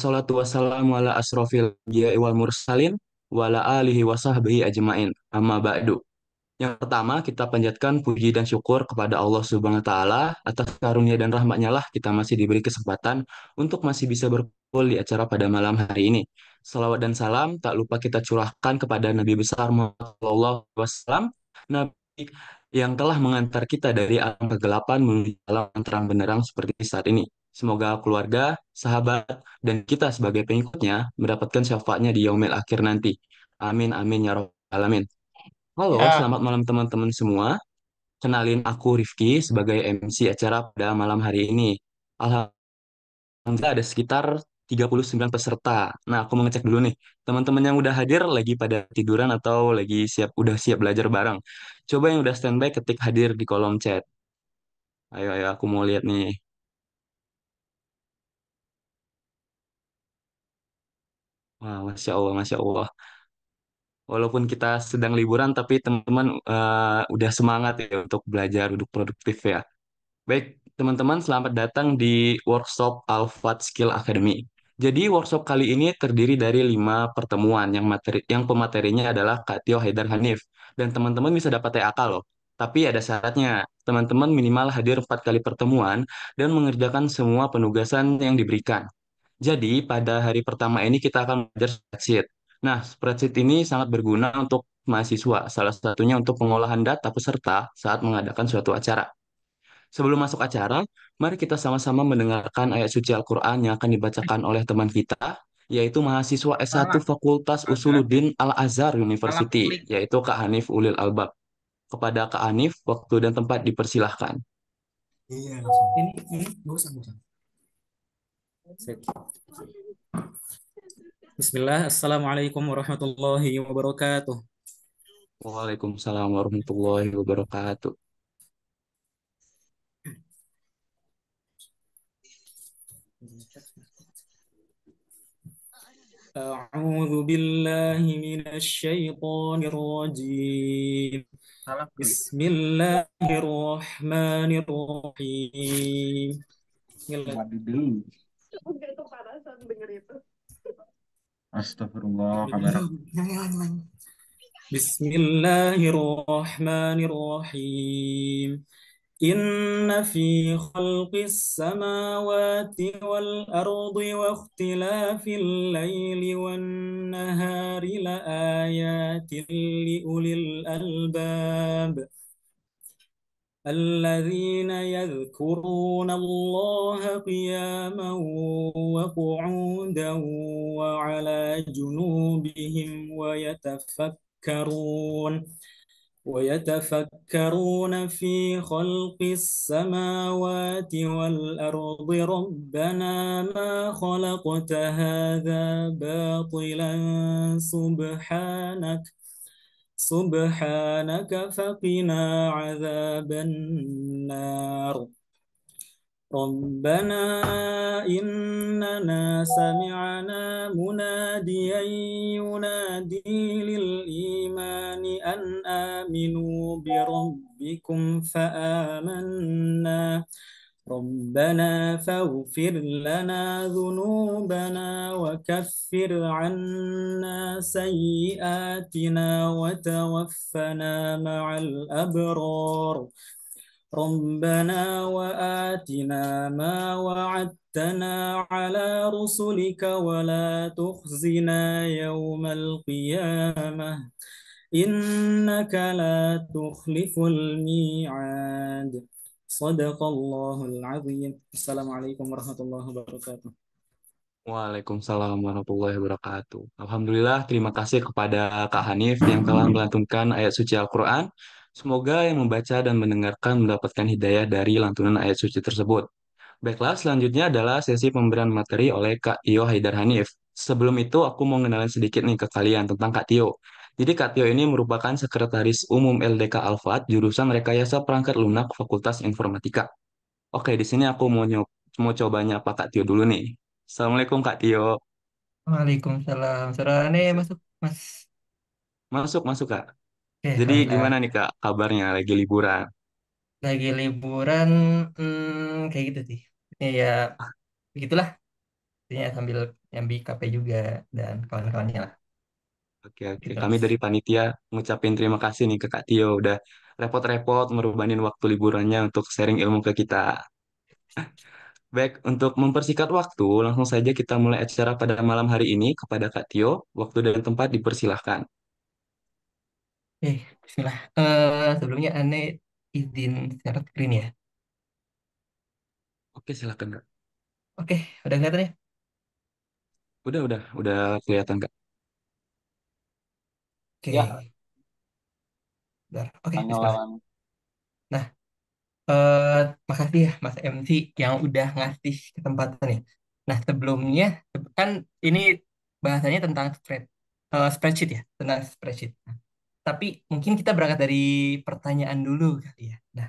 Salatu wassalamu ala asrofil anbiya'i wal mursalin wa ala alihi wa sahbihi ajmain. Amma ba'du. Yang pertama, kita panjatkan puji dan syukur kepada Allah Subhanahu wa taala atas karunia dan rahmatnya lah kita masih diberi kesempatan untuk masih bisa berkumpul di acara pada malam hari ini. Salawat dan salam tak lupa kita curahkan kepada Nabi besar Muhammad sallallahu alaihi wasallam, Nabi yang telah mengantar kita dari alam kegelapan menuju alam yang terang benderang seperti saat ini. Semoga keluarga, sahabat, dan kita sebagai pengikutnya mendapatkan syafaatnya di yaumil akhir nanti. Amin amin ya rabbal alamin. Halo, Ya, selamat malam teman-teman semua. Kenalin aku Rifki sebagai MC acara pada malam hari ini. Alhamdulillah ada sekitar 39 peserta. Nah, aku mau ngecek dulu nih. Teman-teman yang udah hadir lagi pada tiduran atau lagi udah siap belajar bareng. Coba yang udah standby ketik hadir di kolom chat. Ayo, ayo, aku mau lihat nih. Wah, Masya Allah, Masya Allah. Walaupun kita sedang liburan, tapi teman-teman udah semangat ya untuk belajar, untuk produktif ya. Baik, teman-teman, selamat datang di workshop Alphard Skill Academy. Jadi, workshop kali ini terdiri dari 5 pertemuan yang pematerinya adalah Kak Tio Haidar Hanif. Dan teman-teman bisa dapat TAK loh. Tapi ada syaratnya, teman-teman minimal hadir 4 kali pertemuan dan mengerjakan semua penugasan yang diberikan. Jadi, pada hari pertama ini kita akan belajar spreadsheet. Nah, spreadsheet ini sangat berguna untuk mahasiswa, salah satunya untuk pengolahan data peserta saat mengadakan suatu acara. Sebelum masuk acara, mari kita sama-sama mendengarkan ayat suci Al-Quran yang akan dibacakan oleh teman kita, yaitu mahasiswa S1 salah. Fakultas Ada Usuluddin Al-Azhar salah University, klik. yaitu Kak Hanif Ulil Albab. Kepada Kak Hanif, waktu dan tempat dipersilahkan. Iya, langsung. Ini bagus. Sip. Bismillah, Assalamualaikum warahmatullahi wabarakatuh. Waalaikumsalam warahmatullahi wabarakatuh. أعوذ بالله من الشيطان الرجيم. Salah klik. بسم الله الرحمن الرحيم. Bismillah. Waduh. Astagfirullah, kamera. بسم الله الرحمن الرحيم. إن في خلق السماوات والأرض واختلاف الليل والنهار لآيات لأولي الألباب الذين يذكرون الله قياما وقعودا وعلى جنوبهم ويتفكرون في خلق السماوات والأرض ربنا ما خلقت هذا باطلا سبحانك فقنا عذاب النار. ربنا إننا سمعنا مناديا ينادي للإيمان أن آمنوا بربكم فآمنا. ربنا فاغفر لنا ذنوبنا وكفر عنا سيئاتنا وتوفنا مع الأبرار. ربنا وآتنا ما وعدتنا على رسلك ولا تخزنا يوم القيامة إنك لا تخلف الميعاد. صدق الله العظيم. السلام عليكم ورحمة الله وبركاته. Waalaikumsalam warahmatullahi wabarakatuh. Alhamdulillah, terima kasih kepada Kak Hanif yang telah melantunkan ayat suci Al-Quran. Semoga yang membaca dan mendengarkan mendapatkan hidayah dari lantunan ayat suci tersebut. Baiklah, selanjutnya adalah sesi pemberian materi oleh Kak Tio Haidar Hanif. Sebelum itu, aku mau ngenalin sedikit nih ke kalian tentang Kak Tio. Jadi Kak Tio ini merupakan Sekretaris Umum LDK Alfat, jurusan Rekayasa Perangkat Lunak Fakultas Informatika. Oke, di sini aku mau coba nyapa Kak Tio dulu nih. Assalamualaikum Kak Tio. Waalaikumsalam. Saudara nih masuk, Mas. Masuk, masuk Kak. Oke, Jadi gimana alhamdulillah. nih Kak kabarnya lagi liburan? Lagi liburan, kayak gitu sih. Ini ya, begitulah. Artinya sambil nyambi KP juga dan kawan-kawannya lah. Oke, oke. Gitu Kami Mas. dari panitia ngucapin terima kasih nih ke Kak Tio udah repot-repot ngerubahin waktu liburannya untuk sharing ilmu ke kita. Baik, untuk mempersingkat waktu, langsung saja kita mulai acara pada malam hari ini kepada Kak Tio. Waktu dan tempat dipersilahkan. Bismillah. Sebelumnya aneh izin share screen ya. Oke, silakan Kak. Oke, udah kelihatan ya? Udah kelihatan Kak. Ya, Oke, udah. Oke, tanya Bismillah. lawan. Nah, eh makasih ya Mas MC yang udah ngasih kesempatan ya. Nah, sebelumnya kan ini bahasanya tentang spreadsheet ya, tentang spreadsheet. Nah, tapi mungkin kita berangkat dari pertanyaan dulu kali ya. Nah,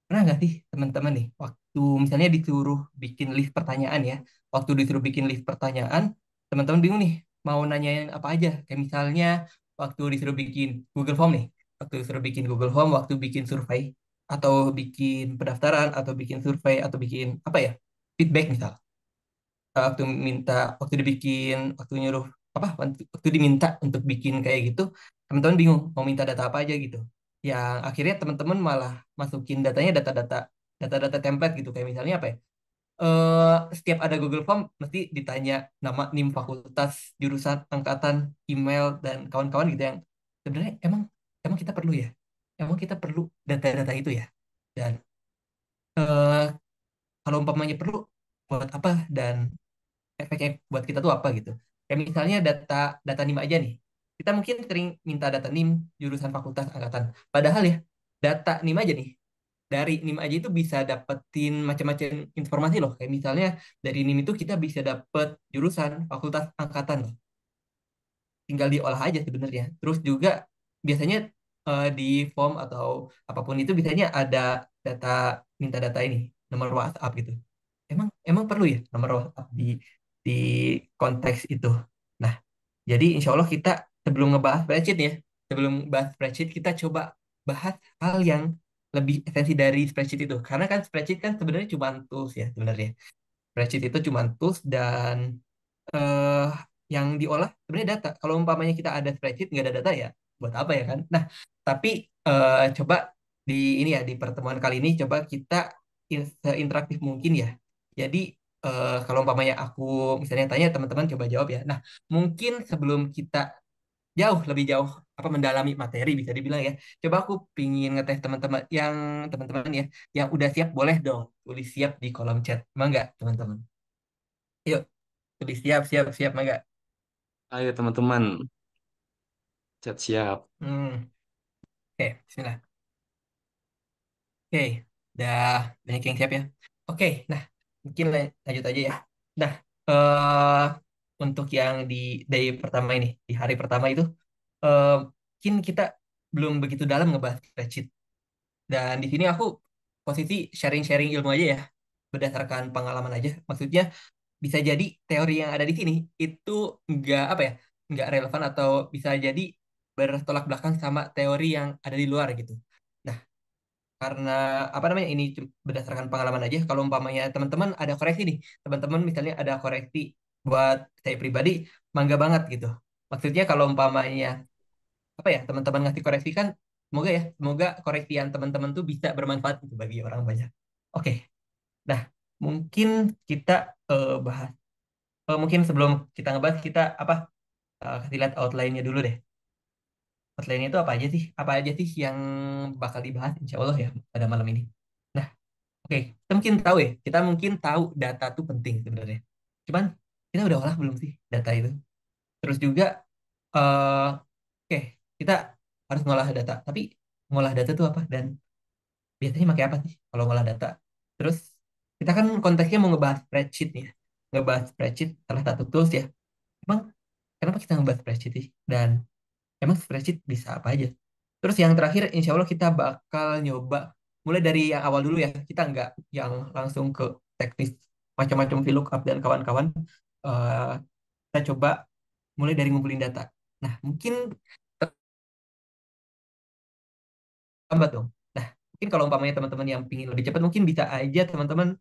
pernah nggak sih teman-teman nih, waktu misalnya disuruh bikin list pertanyaan ya, waktu disuruh bikin list pertanyaan, teman-teman bingung nih, mau nanyain apa aja. Kayak misalnya waktu disuruh bikin Google Form nih, waktu disuruh bikin Google Form, waktu bikin survei, atau bikin pendaftaran, atau bikin survei, atau bikin apa ya, feedback misal. Waktu minta, waktu dibikin, waktu nyuruh, waktu diminta untuk bikin kayak gitu, teman-teman bingung mau minta data apa aja gitu. Yang akhirnya teman-teman malah masukin datanya data-data template gitu. Kayak misalnya apa ya? Setiap ada Google Form mesti ditanya nama, NIM fakultas, jurusan, angkatan, email dan kawan-kawan gitu yang sebenarnya emang emang kita perlu ya. Emang kita perlu data-data itu ya. Dan eh, kalau umpamanya perlu buat apa dan efeknya buat kita tuh apa gitu. Kayak misalnya data data NIM aja nih. Kita mungkin sering minta data NIM jurusan fakultas angkatan. Padahal ya data NIM aja nih. Dari NIM aja itu bisa dapetin macam-macam informasi loh. Kayak misalnya dari NIM itu kita bisa dapet jurusan fakultas angkatan loh, tinggal diolah aja sebenarnya. Terus juga biasanya di form atau apapun itu biasanya ada data, minta data ini, nomor WhatsApp gitu. Emang emang perlu ya nomor WhatsApp di konteks itu. Nah, jadi insya Allah kita sebelum ngebahas spreadsheet ya, sebelum bahas spreadsheet kita coba bahas hal yang lebih esensi dari spreadsheet itu. Karena kan spreadsheet kan sebenarnya cuma tools ya sebenarnya. Spreadsheet itu cuma tools dan eh yang diolah sebenarnya data. Kalau umpamanya kita ada spreadsheet nggak ada data ya buat apa ya kan? Nah, tapi coba di ini ya di pertemuan kali ini coba kita seinteraktif mungkin ya. Jadi kalau umpamanya aku misalnya tanya teman-teman coba jawab ya. Nah, mungkin sebelum kita jauh lebih jauh apa mendalami materi bisa dibilang ya. Coba aku pingin ngetes teman-teman ya yang udah siap boleh dong tulis siap di kolom chat. Emang nggak teman-teman? Yuk, tulis siap siap siap mangga. Ayo teman-teman, chat siap. Hmm, oke, bismillah. Oke, udah banyak yang siap ya. Oke, nah mungkin lanjut aja ya. Nah, eh untuk yang dari pertama ini, di hari pertama itu, eh mungkin kita belum begitu dalam ngebahas spreadsheet. Dan di sini aku posisi sharing-sharing ilmu aja ya, berdasarkan pengalaman aja. Maksudnya bisa jadi teori yang ada di sini itu nggak apa ya, nggak relevan atau bisa jadi bertolak belakang sama teori yang ada di luar gitu. Nah, karena apa namanya ini berdasarkan pengalaman aja. Kalau umpamanya teman-teman ada koreksi nih, teman-teman misalnya ada koreksi buat saya pribadi, mangga banget gitu. Maksudnya kalau umpamanya apa ya teman-teman ngasih koreksi kan, semoga ya, semoga koreksian teman-teman tuh bisa bermanfaat gitu bagi orang banyak. Oke, nah mungkin kita bahas. Mungkin sebelum kita ngebahas kita apa kasih lihat outline-nya dulu deh. Outline-nya itu apa aja sih? Apa aja sih yang bakal dibahas insya Allah ya pada malam ini. Nah, oke, kita mungkin tahu ya, kita mungkin tahu data itu penting sebenarnya. Cuman kita udah olah belum sih data itu? Terus juga, eh oke, kita harus ngolah data. Tapi ngolah data itu apa? Dan biasanya pakai apa sih kalau ngolah data? Terus kita kan konteksnya mau ngebahas spreadsheet nih ya. Ngebahas spreadsheet salah satu tools ya. Emang kenapa kita ngebahas spreadsheet sih? Dan emang spreadsheet bisa apa aja? Terus yang terakhir, insya Allah kita bakal nyoba mulai dari yang awal dulu ya. Kita nggak yang langsung ke teknis macam-macam VLOOKUP dan kawan-kawan. Eh, kita coba mulai dari ngumpulin data. Nah, mungkin terlambat dong. Nah, mungkin kalau umpamanya teman-teman yang pingin lebih cepat, mungkin bisa aja teman-teman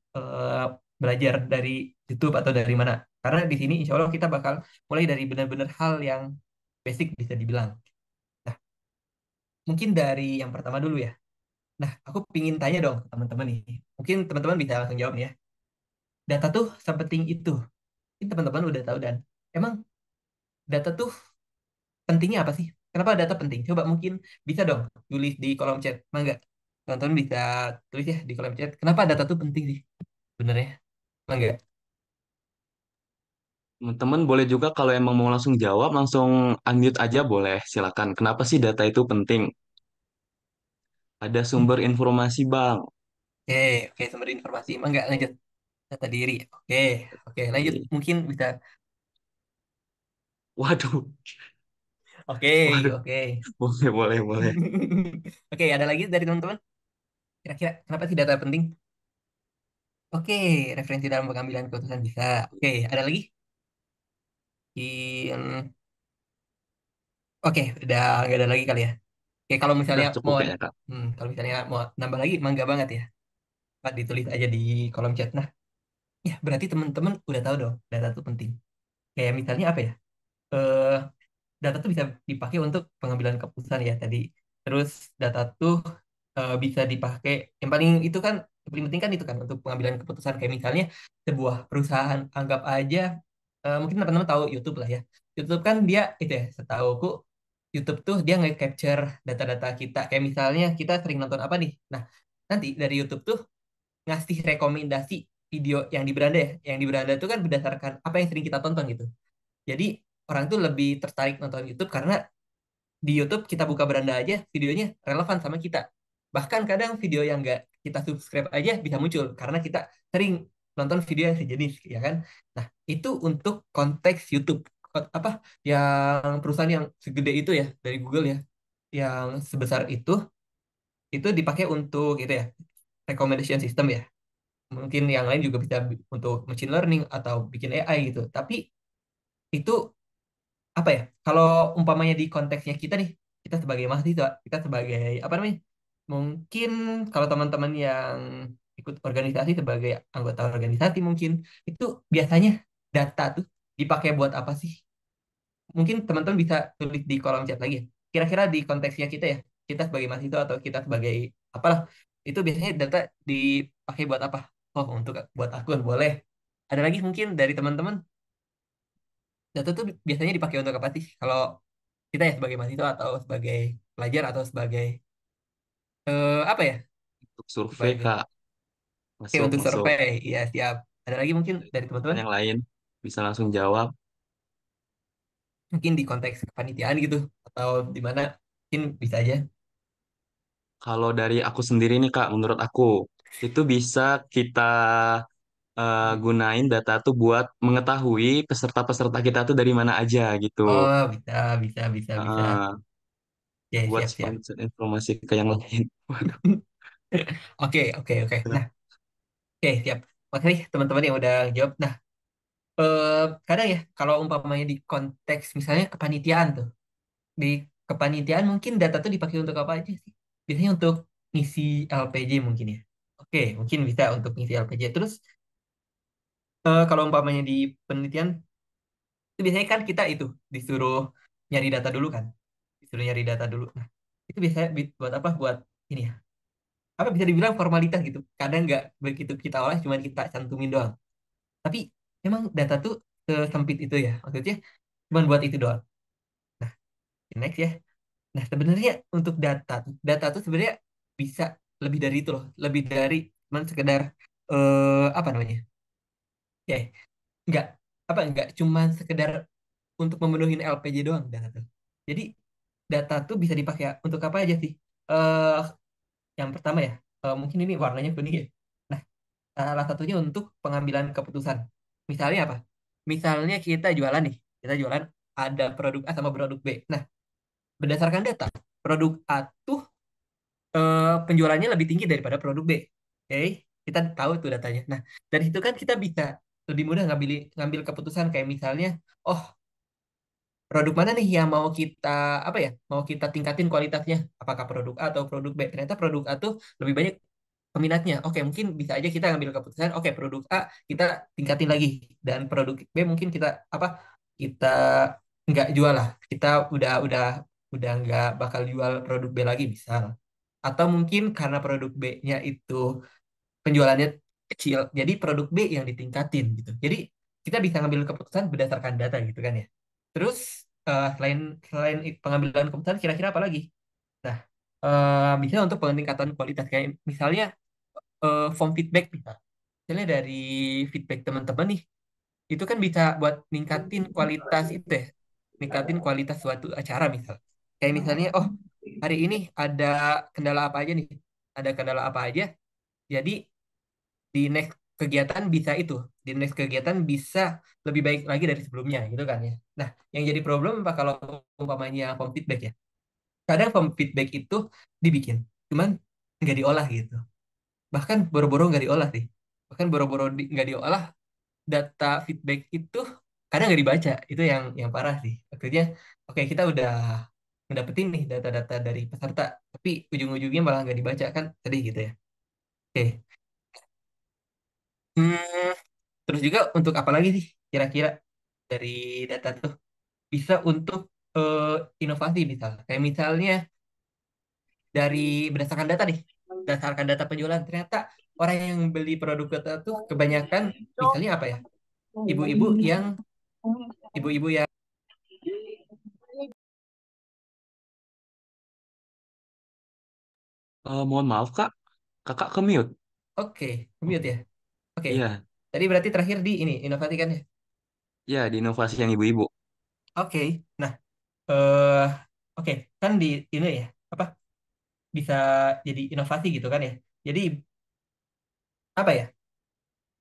belajar dari YouTube atau dari mana. Karena di sini insya Allah kita bakal mulai dari benar-benar hal yang basic bisa dibilang. Nah, mungkin dari yang pertama dulu ya. Nah, aku pingin tanya dong ke teman-teman nih. Mungkin teman-teman bisa langsung jawab nih ya. Data tuh sepenting itu. Mungkin teman-teman udah tahu dan emang data tuh pentingnya apa sih? Kenapa data penting? Coba mungkin bisa dong tulis di kolom chat. Mangga. Teman-teman bisa tulis ya di kolom chat. Kenapa data tuh penting sih? Benernya. Mangga. Teman-teman boleh juga kalau emang mau langsung jawab, langsung unmute aja boleh. Silakan. Kenapa sih data itu penting? Ada Hmm. sumber informasi, Bang. Oke, oke, sumber informasi. Mangga lanjut. Data diri. Oke, oke, lanjut. Oke. Mungkin bisa. Waduh, Oke, waduh. oke. Boleh, boleh, boleh. Oke, ada lagi dari teman-teman? Kira-kira kenapa sih data penting? Oke, referensi dalam pengambilan keputusan bisa. Oke, ada lagi? Oke, udah nggak ada lagi kali ya. Oke, kalau Udah misalnya cukup mau kayaknya, Kak. kalau misalnya mau nambah lagi, mangga banget ya. Pak ditulis aja di kolom chat. Nah, ya berarti teman-teman udah tahu dong, data itu penting. Kayak misalnya apa ya? Eh, Data tuh bisa dipakai untuk pengambilan keputusan ya tadi. Terus data tuh bisa dipakai. Yang paling itu kan, yang paling penting kan itu kan untuk pengambilan keputusan. Kayak misalnya sebuah perusahaan, anggap aja, mungkin teman-teman tahu YouTube lah ya. YouTube kan dia itu ya, setauku YouTube tuh dia nge-capture data-data kita. Kayak misalnya kita sering nonton apa nih. Nah, nanti dari YouTube tuh ngasih rekomendasi video yang di beranda ya. Yang di beranda itu kan berdasarkan apa yang sering kita tonton gitu. Jadi orang tuh lebih tertarik nonton YouTube karena di YouTube kita buka beranda aja videonya relevan sama kita. Bahkan kadang video yang nggak kita subscribe aja bisa muncul karena kita sering nonton video yang sejenis, ya kan? Nah, itu untuk konteks YouTube. Apa yang perusahaan yang segede itu ya dari Google ya, yang sebesar itu dipakai untuk itu ya, recommendation system ya. Mungkin yang lain juga bisa untuk machine learning atau bikin AI gitu. Tapi itu apa ya? Kalau umpamanya di konteksnya kita nih, kita sebagai mahasiswa, kita sebagai apa namanya? Mungkin kalau teman-teman yang ikut organisasi sebagai anggota organisasi mungkin itu biasanya data tuh dipakai buat apa sih? Mungkin teman-teman bisa tulis di kolom chat lagi ya. Kira-kira di konteksnya kita ya, kita sebagai mahasiswa atau kita sebagai apalah, itu biasanya data dipakai buat apa? Oh, untuk buat akun boleh. Ada lagi mungkin dari teman-teman, data tuh biasanya dipakai untuk apa sih? Kalau kita ya sebagai mahasiswa atau sebagai pelajar atau sebagai apa ya? Untuk survei, Sebagai Kak. oke Masuk, untuk masuk. survei. Iya, siap. Ada lagi mungkin dari Kan teman-teman? yang lain bisa langsung jawab. Mungkin di konteks kepanitiaan gitu atau di mana mungkin bisa aja. Kalau dari aku sendiri nih, Kak, menurut aku, itu bisa kita gunain data tuh buat mengetahui peserta-peserta kita tuh dari mana aja gitu. Oh, bisa, bisa, bisa, bisa. Heeh, Oke, buat siap, siap. sponsor informasi ke yang lain. Waduh. Oke, oke, oke. Nah, oke, siap. Makasih teman-teman yang udah jawab. Nah, kadang ya, kalau umpamanya di konteks misalnya kepanitiaan tuh, di kepanitiaan mungkin data tuh dipakai untuk apa aja sih? Biasanya untuk ngisi LPJ mungkin ya. Oke, mungkin bisa untuk ngisi LPJ. Terus, kalau umpamanya di penelitian, itu biasanya kan kita itu disuruh nyari data dulu kan? Disuruh nyari data dulu. Nah, itu biasanya buat apa? Buat ini ya. Apa bisa dibilang formalitas gitu. Kadang nggak begitu kita olah, cuma kita cantumin doang. Tapi emang data tuh sesempit itu ya. Maksudnya cuma buat itu doang. Nah, next ya. Nah, sebenarnya untuk data tuh sebenarnya bisa lebih dari itu loh. Lebih dari cuman sekedar apa namanya? Ya, nggak nggak cuman sekedar untuk memenuhi LPJ doang data tuh. Jadi data tuh bisa dipakai untuk apa aja sih? Eh, yang pertama ya, mungkin ini warnanya kuning ya. Nah, salah satunya untuk pengambilan keputusan. Misalnya apa? Misalnya kita jualan nih, kita jualan ada produk A sama produk B. Nah, berdasarkan data, produk A tuh penjualannya lebih tinggi daripada produk B. Oke, kita tahu tuh datanya. Nah, dari situ kan kita bisa lebih mudah ngambil ngambil keputusan kayak misalnya, oh produk mana nih yang mau kita mau kita tingkatin kualitasnya? Apakah produk A atau produk B? Ternyata produk A tuh lebih banyak peminatnya. Oke, mungkin bisa aja kita ngambil keputusan, oke produk A kita tingkatin lagi dan produk B mungkin kita apa? Kita nggak jual lah. Kita udah nggak bakal jual produk B lagi misal. Atau mungkin karena produk B-nya itu penjualannya kecil, jadi produk B yang ditingkatin gitu. Jadi kita bisa ngambil keputusan berdasarkan data gitu kan ya. Terus selain selain pengambilan keputusan kira-kira apa lagi? Nah, bisa untuk peningkatan kualitas kayak misalnya form feedback bisa. Misalnya dari feedback teman-teman nih, itu kan bisa buat ningkatin kualitas itu ya, ningkatin kualitas suatu acara misal. Kayak misalnya, oh hari ini ada kendala apa aja nih? Ada kendala apa aja? Jadi di next kegiatan bisa itu, di next kegiatan bisa lebih baik lagi dari sebelumnya gitu kan ya. Nah, yang jadi problem apa kalau umpamanya form feedback ya? Kadang form feedback itu dibikin, cuman nggak diolah gitu. Bahkan boro-boro nggak diolah sih. Bahkan boro-boro nggak diolah, data feedback itu kadang nggak dibaca. Itu yang parah sih. Akhirnya, oke kita udah ngedapetin nih data-data dari peserta, tapi ujung-ujungnya malah nggak dibaca kan sedih gitu ya. Oke. Hmm, terus juga untuk apa lagi sih kira-kira dari data tuh bisa untuk eh, inovasi misal. Kayak misalnya dari berdasarkan data nih, berdasarkan data penjualan ternyata orang yang beli produk kita tuh kebanyakan misalnya apa ya? Ibu-ibu yang ibu-ibu yang Mohon maaf Kak, Kakak ke mute. oke, mute Oke. ya. Oke. Iya, Tadi berarti terakhir di ini inovasi kan ya? iya di inovasi yang ibu-ibu. Oke. Nah, eh oke, kan di ini ya, apa bisa jadi inovasi gitu kan ya. Jadi apa ya?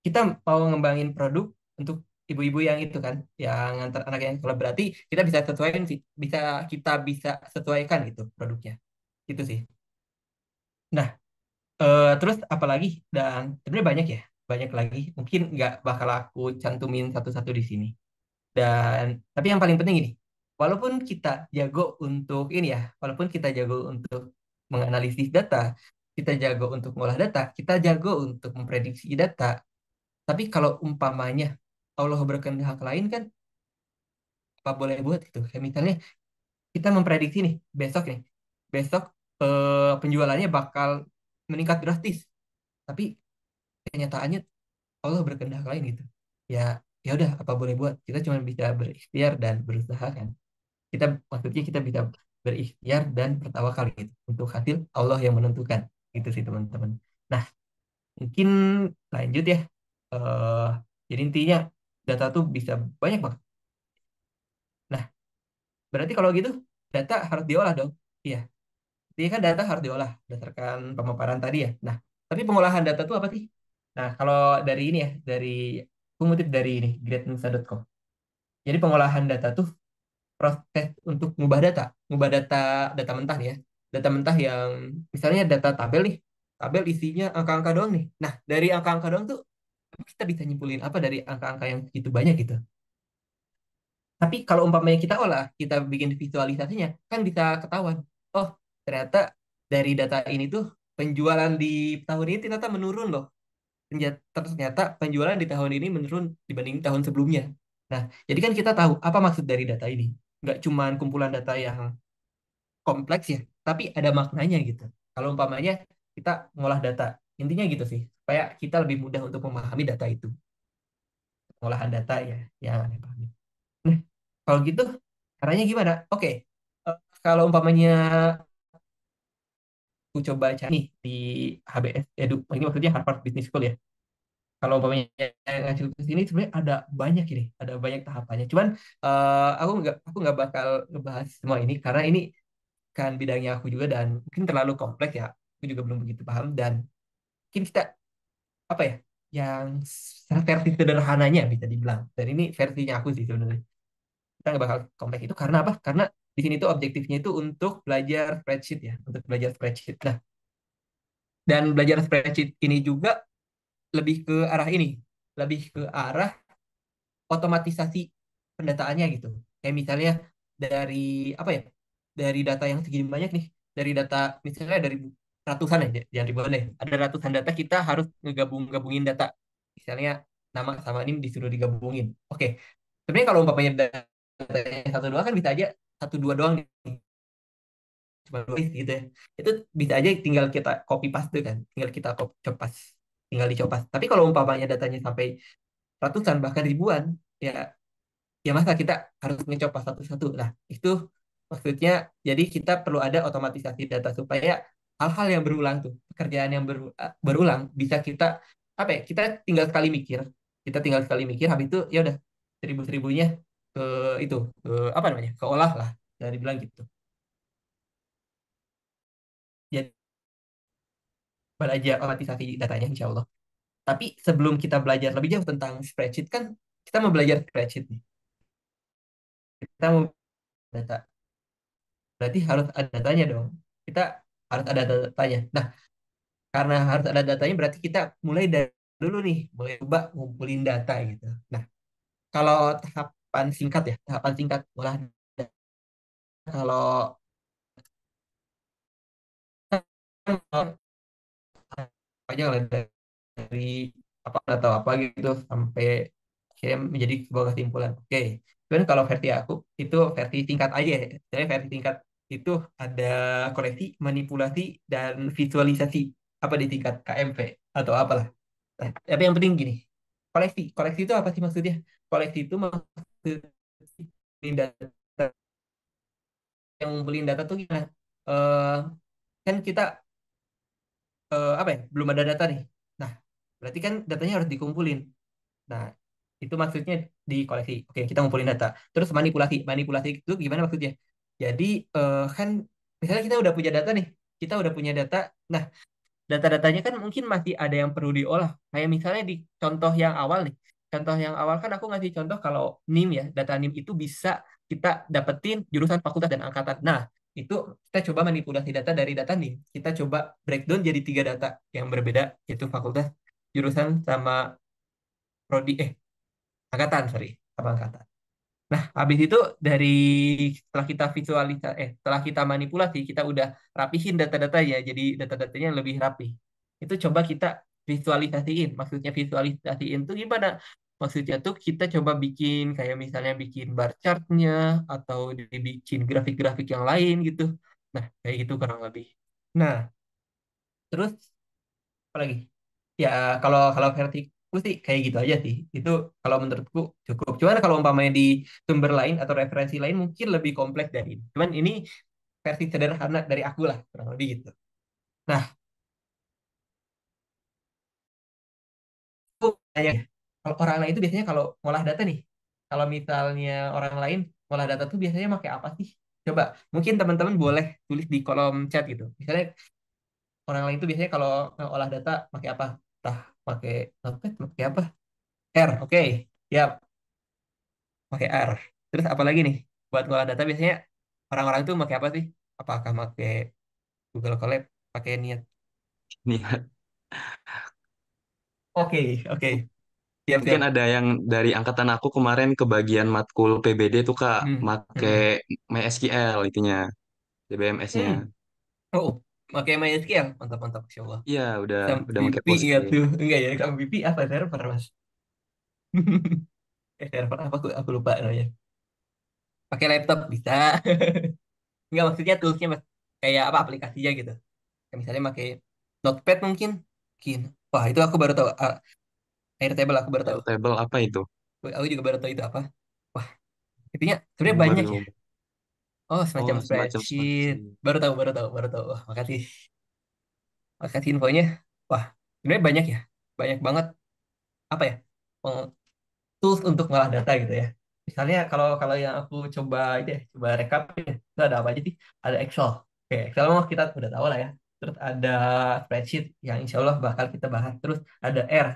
Kita mau ngembangin produk untuk ibu-ibu yang itu kan, yang antar anak yang sekolah berarti kita bisa sesuaikan sih, kita bisa sesuaikan gitu produknya. Itu sih. Nah, terus apalagi dan sebenarnya banyak ya, banyak lagi. Mungkin nggak bakal aku cantumin satu-satu di sini. Dan tapi yang paling penting ini, walaupun kita jago untuk ini ya, walaupun kita jago untuk menganalisis data, kita jago untuk mengolah data, kita jago untuk memprediksi data. Tapi kalau umpamanya Allah berkehendak lain kan, apa boleh buat itu? Kayak misalnya kita memprediksi nih, besok penjualannya bakal meningkat drastis. Tapi kenyataannya Allah berkehendak lain gitu. Ya, ya udah apa boleh buat? Kita cuma bisa berikhtiar dan berusaha kan. Kita maksudnya kita bisa berikhtiar dan bertawakal gitu untuk hasil Allah yang menentukan gitu sih teman-teman. Nah mungkin lanjut ya. eh jadi intinya data tuh bisa banyak banget. Nah berarti kalau gitu data harus diolah dong. Iya, jadi kan data harus diolah berdasarkan pemaparan tadi ya. Nah tapi pengolahan data tuh apa sih? Nah kalau dari ini ya, dari aku ngutip dari ini greatnusa.com. Jadi pengolahan data tuh proses untuk ngubah data data mentah nih ya, data mentah yang misalnya data tabel nih, tabel isinya angka-angka doang nih. Nah dari angka-angka doang tuh kita bisa nyimpulin apa dari angka-angka yang gitu banyak gitu. Tapi kalau umpamanya kita olah, kita bikin visualisasinya, kan bisa ketahuan. Oh ternyata dari data ini tuh penjualan di tahun ini ternyata menurun loh. Ternyata penjualan di tahun ini menurun dibanding tahun sebelumnya. Nah, jadi kan kita tahu apa maksud dari data ini. Nggak cuma kumpulan data yang kompleks ya, tapi ada maknanya gitu. Kalau umpamanya kita ngolah data, intinya gitu sih, supaya kita lebih mudah untuk memahami data itu, pengolahan data ya, yang aneh pahami. Nah, kalau gitu caranya gimana? Oke, kalau umpamanya aku coba cari nih di HBS Edu, ini maksudnya Harvard Business School ya. Kalau umpamanya ngacu ke sini sebenarnya ada banyak ini, ada banyak tahapannya. Cuman aku nggak bakal ngebahas semua ini karena ini kan bidangnya aku juga dan mungkin terlalu kompleks ya. Aku juga belum begitu paham dan mungkin kita apa ya yang versi sederhananya bisa dibilang. Dan ini versinya aku sih sebenarnya. Kita nggak bakal kompleks itu karena apa? Karena di sini tuh objektifnya itu untuk belajar spreadsheet ya, untuk belajar spreadsheet. Nah, dan belajar spreadsheet ini juga lebih ke arah ini, lebih ke arah otomatisasi pendataannya gitu. Kayak misalnya dari apa ya? Dari data yang segini banyak nih, dari data misalnya dari ratusan ya, jangan ribuan deh. Ada ratusan data kita harus ngegabungin data. Misalnya nama sama NIM disuruh digabungin. Oke. Sebenarnya kalau umpamanya datanya satu dua kan bisa aja satu dua doang nih, cuma dua gitu ya. Itu bisa aja tinggal kita copy paste kan, tinggal kita copy copas, tinggal dicopas. Tapi kalau umpamanya datanya sampai ratusan bahkan ribuan, ya ya masa kita harus ngecopas satu-satu. Nah, itu maksudnya jadi kita perlu ada otomatisasi data supaya hal-hal yang berulang tuh, pekerjaan yang berulang bisa kita apa ya? Kita tinggal sekali mikir, kita tinggal sekali mikir, habis itu ya udah seribu-seribunya ke itu ke apa namanya? Keolah lah, dari bilang gitu. Jadi belajar otomatisasi datanya insya Allah. Tapi sebelum kita belajar lebih jauh tentang spreadsheet kan kita mau belajar spreadsheet nih. Kita mau data. Berarti harus ada datanya dong. Kita harus ada datanya. Nah, karena harus ada datanya berarti kita mulai dari dulu nih, mulai coba ngumpulin data gitu. Nah, kalau tahapan singkat ya, tahapan singkat olah data. Kalau aja lah dari apa atau apa gitu sampai akhirnya menjadi sebuah kesimpulan. Oke. Cuman kalau versi aku itu versi singkat aja ya. Jadi versi singkat itu ada koleksi, manipulasi, dan visualisasi apa di tingkat KMP atau apalah. Nah, tapi yang penting gini, koleksi. Koleksi itu apa sih maksudnya? Koleksi itu maksudnya data, yang ngumpulin data tuh gimana? Eh kan kita apa ya? Belum ada data nih. Nah, berarti kan datanya harus dikumpulin. Nah, itu maksudnya di koleksi. Oke, kita ngumpulin data. Terus manipulasi. Manipulasi itu gimana maksudnya? Jadi kan misalnya kita udah punya data nih. Kita udah punya data. Nah, data-datanya kan mungkin masih ada yang perlu diolah. Kayak misalnya di contoh yang awal nih. Contoh yang awal kan aku ngasih contoh kalau NIM ya, data NIM itu bisa kita dapetin jurusan fakultas dan angkatan. Nah, itu kita coba manipulasi data dari data NIM. Kita coba breakdown jadi tiga data yang berbeda, yaitu fakultas, jurusan, sama prodi, angkatan, sorry, sama angkatan. Nah, habis itu dari setelah kita setelah kita manipulasi, kita udah rapihin data-datanya, jadi data-datanya lebih rapi. Itu coba kita visualisasiin. Maksudnya visualisasiin tuh gimana? Maksudnya tuh kita coba bikin kayak misalnya bikin bar chartnya atau dibikin grafik-grafik yang lain gitu. Nah, kayak gitu kurang lebih. Nah, terus apa lagi? Ya, kalau kalau vertiku sih kayak gitu aja sih. Itu kalau menurutku cukup. Cuman kalau umpamanya di sumber lain atau referensi lain mungkin lebih kompleks dari ini. Cuman ini versi sederhana dari aku lah, kurang lebih gitu. Nah, aku tanya, kalau orang lain itu biasanya kalau ngolah data nih, kalau misalnya orang lain ngolah data tuh biasanya pakai apa sih? Coba, mungkin teman-teman boleh tulis di kolom chat gitu. Misalnya orang lain tuh biasanya kalau ngolah data pakai apa? Entah pakai Notepad, pakai apa? R, oke. Ya, pakai R. Terus apa lagi nih? Buat ngolah data biasanya orang-orang itu pakai apa sih? Apakah pakai Google Colab, pakai Niat? Nih, Oke, oke. Siap, mungkin siap. ada yang dari angkatan aku kemarin ke bagian matkul PBD tuh Kak, Hmm, make hmm, MySQL itunya, DBMS-nya. hmm. Oh, pakai MySQL. Mantap, mantap. Masya Allah. Iya, udah make MVP enggak Postgre. tuh? Enggak ya, MVP apa server, Mas? Server apa? Aku lupa namanya. Pakai laptop bisa. Enggak, maksudnya toolsnya Mas. Kayak apa aplikasinya gitu. Kayak misalnya pakai Notepad mungkin. Mungkin. Wah, itu aku baru tahu. Airtable aku baru tahu. Airtable apa itu? Aku juga baru tahu itu apa. Wah, intinya sebenarnya Baru banyak ya. Oh, semacam oh semacam spreadsheet. spreadsheet. Baru tahu, baru tahu, baru tahu. Wah, makasih. Makasih infonya. Wah, sebenarnya banyak ya. Banyak banget apa ya? Tools untuk ngolah data gitu ya. Misalnya kalau kalau yang aku coba ini ya, coba rekap ya, itu ada apa aja sih? Ada Excel. Oke, Excel mah kita udah tahu lah ya. Terus ada spreadsheet yang insya Allah bakal kita bahas. Terus ada R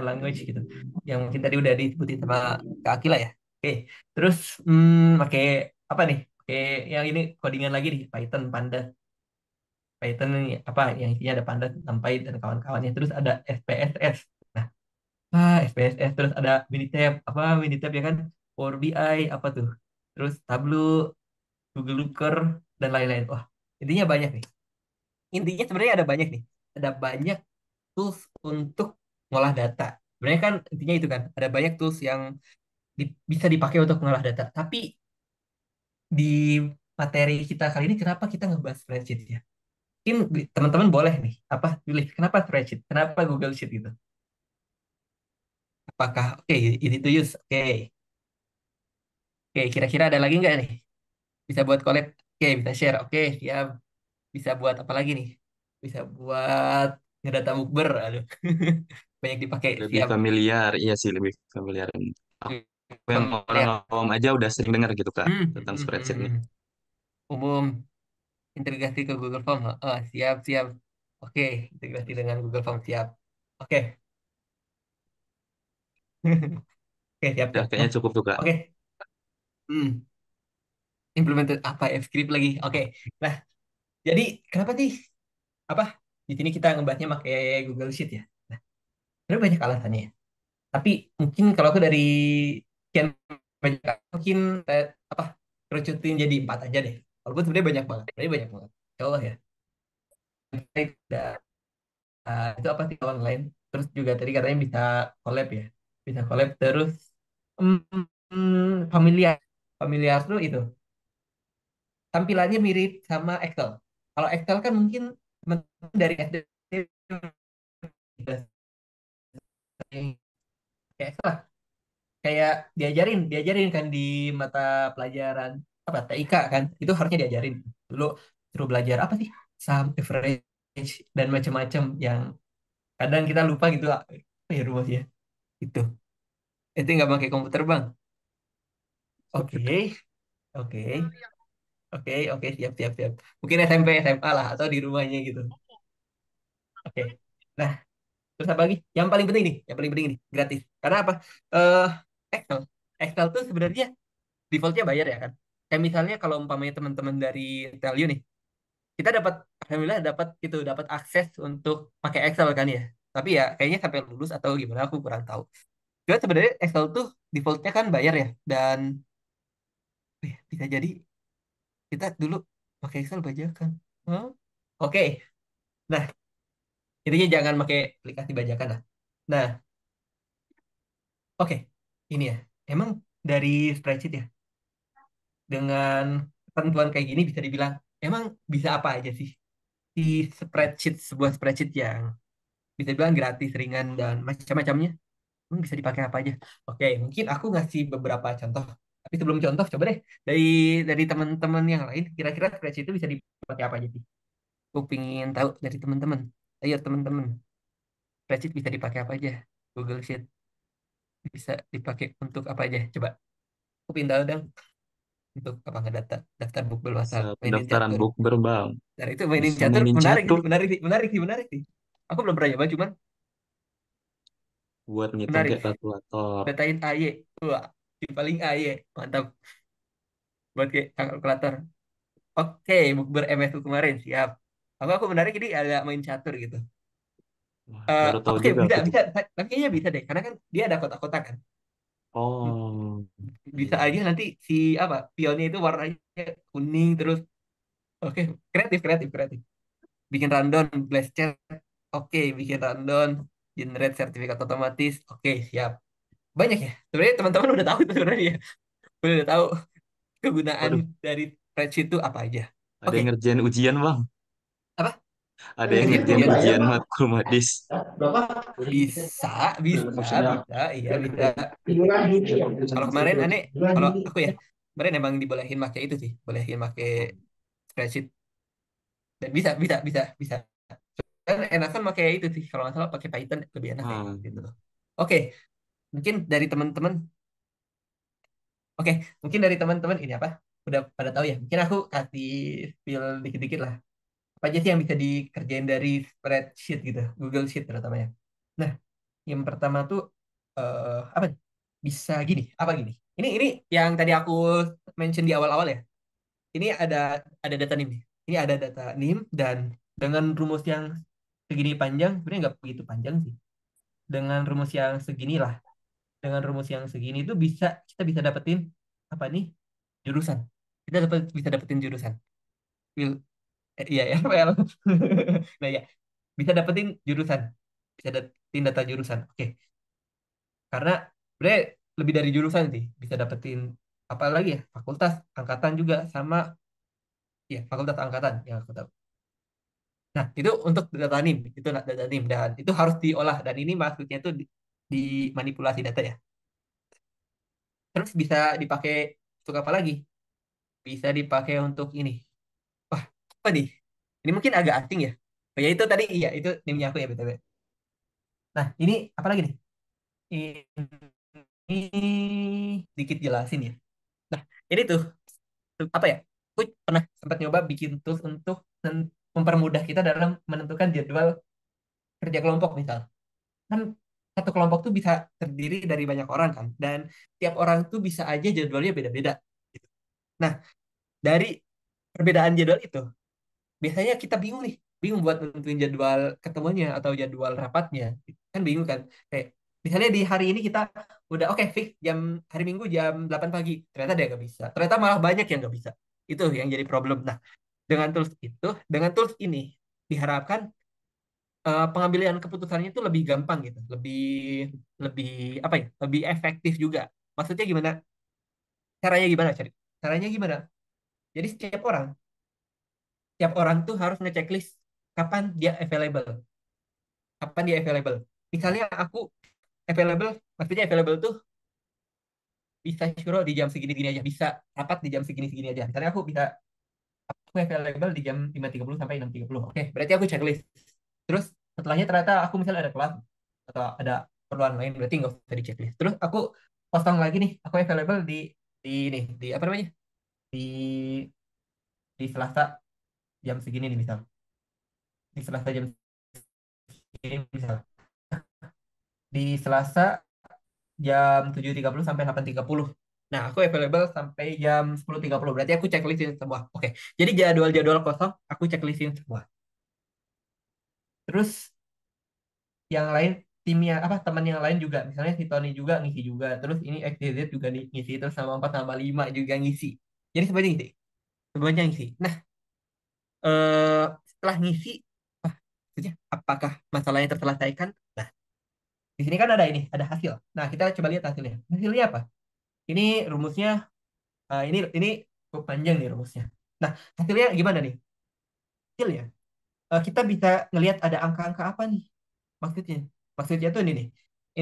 language gitu. Yang mungkin tadi udah disebutin sama Kak Akila ya. Oke, terus pakai apa nih? Oke, yang ini codingan lagi nih, Python, Pandas. Python ini apa? Yang isinya ada Pandas, NumPy dan kawan-kawannya. Terus ada SPSS. Nah, SPSS terus ada Minitab apa Minitab ya kan, Power BI apa tuh, terus Tableau, Google Looker, dan lain-lain. Wah, intinya banyak nih. intinya sebenarnya ada banyak nih. Ada banyak tools untuk ngolah data. Sebenarnya kan intinya itu kan, ada banyak tools yang bisa dipakai untuk ngolah data. Tapi di materi kita kali ini, kenapa kita ngebahas spreadsheet ya? Mungkin teman-teman boleh nih, apa, pilih kenapa spreadsheet, kenapa Google Sheet gitu? Apakah oke, easy to use? Oke, oke, kira-kira ada lagi nggak nih? Bisa buat collab? Oke, bisa share? Oke, siap. Bisa buat apa lagi nih? Bisa buat ngedata bukber, aduh. Banyak dipakai, Lebih siap. familiar, iya sih lebih familiar. Aku yang orang Familiar. awam aja udah sering dengar gitu Kak tentang Hmm, spreadsheet nih. Umum, integrasi ke Google Form. Oh, siap, siap. Oke, integrasi dengan Google Form, siap. Oke, oke, siap, Udah siap. kayaknya Nah, cukup tuh Kak. oke. Hmm, implemented apa ya? Script lagi. Oke. Nah, jadi kenapa sih apa di sini kita ngebahasnya pakai Google Sheet ya? Nah, sebenarnya banyak alasannya ya. Tapi mungkin kalau aku dari sekian banyak, mungkin apa kerucutin jadi empat aja deh. Walaupun sebenarnya banyak banget, sebenarnya banyak banget. Ya Allah ya. Ada itu apa sih online? Terus juga tadi katanya bisa collab ya, bisa collab terus familiar, familiar tuh itu tampilannya mirip sama Excel. Kalau Excel kan mungkin teman-teman dari SD udah sering kayak Excel lah. Kayak diajarin, diajarin kan di mata pelajaran apa TIK kan, itu harusnya diajarin dulu, suruh belajar apa sih, sum average dan macam-macam yang kadang kita lupa gitu, apa ya rumusnya itu. Itu nggak pakai komputer bang. Oke, oke, oke, oke, siap, siap, siap. Mungkin SMP, SMA lah, atau di rumahnya gitu. Oke. Nah, terus apa lagi? Yang paling penting nih, yang paling penting nih, gratis. Karena apa? Eh, Excel. Excel tuh sebenarnya defaultnya bayar ya kan. Kayak misalnya kalau umpamanya teman-teman dari Telio nih, kita dapat, alhamdulillah dapat itu, dapat akses untuk pakai Excel kan ya. Tapi ya kayaknya sampai lulus atau gimana aku kurang tahu. Cuma sebenarnya Excel tuh defaultnya kan bayar ya, dan bisa jadi kita dulu pakai Excel bajakan. Hah? Oke, nah intinya jangan pakai aplikasi bajakan lah. Nah, oke, ini ya. Emang dari spreadsheet ya, dengan ketentuan kayak gini bisa dibilang, emang bisa apa aja sih di spreadsheet, sebuah spreadsheet yang bisa dibilang gratis, ringan, dan macam-macamnya. Emang bisa dipakai apa aja? Oke, mungkin aku ngasih beberapa contoh. Tapi sebelum contoh, coba deh dari teman-teman yang lain, kira-kira spreadsheet itu bisa dipakai apa aja sih? Aku pengen tahu dari teman-teman. Ayo teman-teman, spreadsheet bisa dipakai apa aja? Google Sheet bisa dipakai untuk apa aja? Coba, aku pengen tahu dong. Untuk apa ngedata, daftar book masalah, mainin Pendaftaran catur. bukber Bang. Dan itu mainin Bisa catur mainin menarik catur sih, menarik sih, menarik sih, menarik sih. Aku belum pernah coba, cuman buat ngitung menarik. kayak kalkulator. Datain AY, wah, di paling AY, mantap. Buat kayak kalkulator. Oke, bukber MSU kemarin, siap. Aku menarik ini agak main catur gitu. Wah, baru tahu Oke, juga bisa, aku tuh. bisa. Tapi kayaknya bisa deh, karena kan dia ada kotak-kotak kan. Oh, Bisa iya. aja nanti si apa pionnya itu warnanya kuning terus. Oke, kreatif, kreatif, kreatif. Bikin rundown, blast chat. Oke, bikin rundown, generate sertifikat otomatis. Oke, siap. Banyak ya. Sebenarnya teman-teman udah tahu itu sebenarnya. Udah tahu kegunaan Waduh, dari spreadsheet itu apa aja. ada Oke, yang ngerjain ujian Bang. apa? Ada yang Ngerjain ngerjain ujian. ujian matkul madis. Bisa, bisa, bisa, iya bisa. Kalau kemarin aneh, kalau aku ya, kemarin emang dibolehin pakai itu sih, bolehin pakai spreadsheet, dan bisa, bisa, bisa, bisa. Kan enakan pakai itu sih, kalau nggak salah pakai Python lebih enak kayaknya Ah, gitu loh. Oke, mungkin dari teman-teman, oke, mungkin dari teman-teman ini apa? Udah pada tahu ya? Mungkin aku kasih spill dikit-dikit lah. Apa aja sih yang bisa dikerjain dari spreadsheet gitu, Google Sheet terutamanya. Nah, yang pertama tuh apa nih? Bisa gini, apa gini? Ini yang tadi aku mention di awal-awal ya. Ini ada data NIM nih. Ini ada data NIM, dan dengan rumus yang segini panjang, sebenarnya nggak begitu panjang sih. Dengan rumus yang segini lah, dengan rumus yang segini itu bisa, kita bisa dapetin apa nih? Jurusan. Kita bisa dapetin jurusan. Iya FL. Nah ya, bisa dapetin jurusan, bisa dapetin data jurusan. Oke, karena sebenarnya lebih dari jurusan sih, bisa dapetin apa lagi ya, fakultas, angkatan juga sama, ya fakultas angkatan yang aku tahu. Nah itu untuk data NIM, itu data NIM dan itu harus diolah dan ini maksudnya itu dimanipulasi data ya. Terus bisa dipakai untuk apa lagi? Bisa dipakai untuk ini. Wah, apa nih? Ini mungkin agak asing ya. Oh ya itu tadi, iya itu NIM-nya aku ya BTW. Nah, ini apa lagi nih? Ini dikit jelasin ya. Nah, ini tuh apa ya? Aku pernah sempat nyoba bikin tools untuk mempermudah kita dalam menentukan jadwal kerja kelompok misal. Kan satu kelompok tuh bisa terdiri dari banyak orang kan, dan tiap orang tuh bisa aja jadwalnya beda-beda. Gitu. Nah, dari perbedaan jadwal itu, biasanya kita bingung nih, bingung buat nentuin jadwal ketemunya atau jadwal rapatnya. Kan bingung kan? Kayak misalnya di hari ini kita udah oke fix jam hari Minggu jam 8 pagi, ternyata dia nggak bisa. Ternyata malah banyak yang nggak bisa. Itu yang jadi problem. Nah, dengan tools ini diharapkan pengambilan keputusannya itu lebih gampang gitu, lebih lebih apa ya? Lebih efektif juga. Maksudnya gimana? Caranya gimana, Cari? Caranya gimana? Jadi setiap orang tuh harus ngechecklist kapan dia available. Kapan dia available. Misalnya aku available, maksudnya available tuh bisa suruh di jam segini-gini aja, bisa rapat di jam segini-segini aja. Misalnya aku available di jam 5.30 sampai 6.30. Oke, berarti aku checklist. Terus setelahnya ternyata aku misalnya ada kelas atau ada keperluan lain, berarti nggak usah di checklist. Terus aku kosong lagi nih, aku available di apa namanya? Di di Selasa jam segini nih misal. Di Selasa jam segini misal. Di Selasa jam 7.30 sampai 8.30. Nah, aku available sampai jam 10.30. Berarti aku checklistin semua. Oke. Jadi jadwal-jadwal kosong aku checklistin semua. Terus yang lain timnya apa teman yang lain juga, misalnya si Tony juga ngisi juga. Terus ini XYZ juga ngisi, terus sama 4 sama 5 juga ngisi. Jadi semuanya ngisi. Semuanya ngisi. Nah, setelah ngisi, wah, maksudnya apakah masalahnya terselesaikan? Nah, di sini kan ada ini, ada hasil. Nah, kita coba lihat hasilnya. Hasilnya apa? Ini rumusnya. Ini cukup panjang nih rumusnya. Nah, hasilnya gimana nih? Hasilnya, kita bisa ngelihat ada angka-angka apa nih maksudnya. Maksudnya tuh ini nih.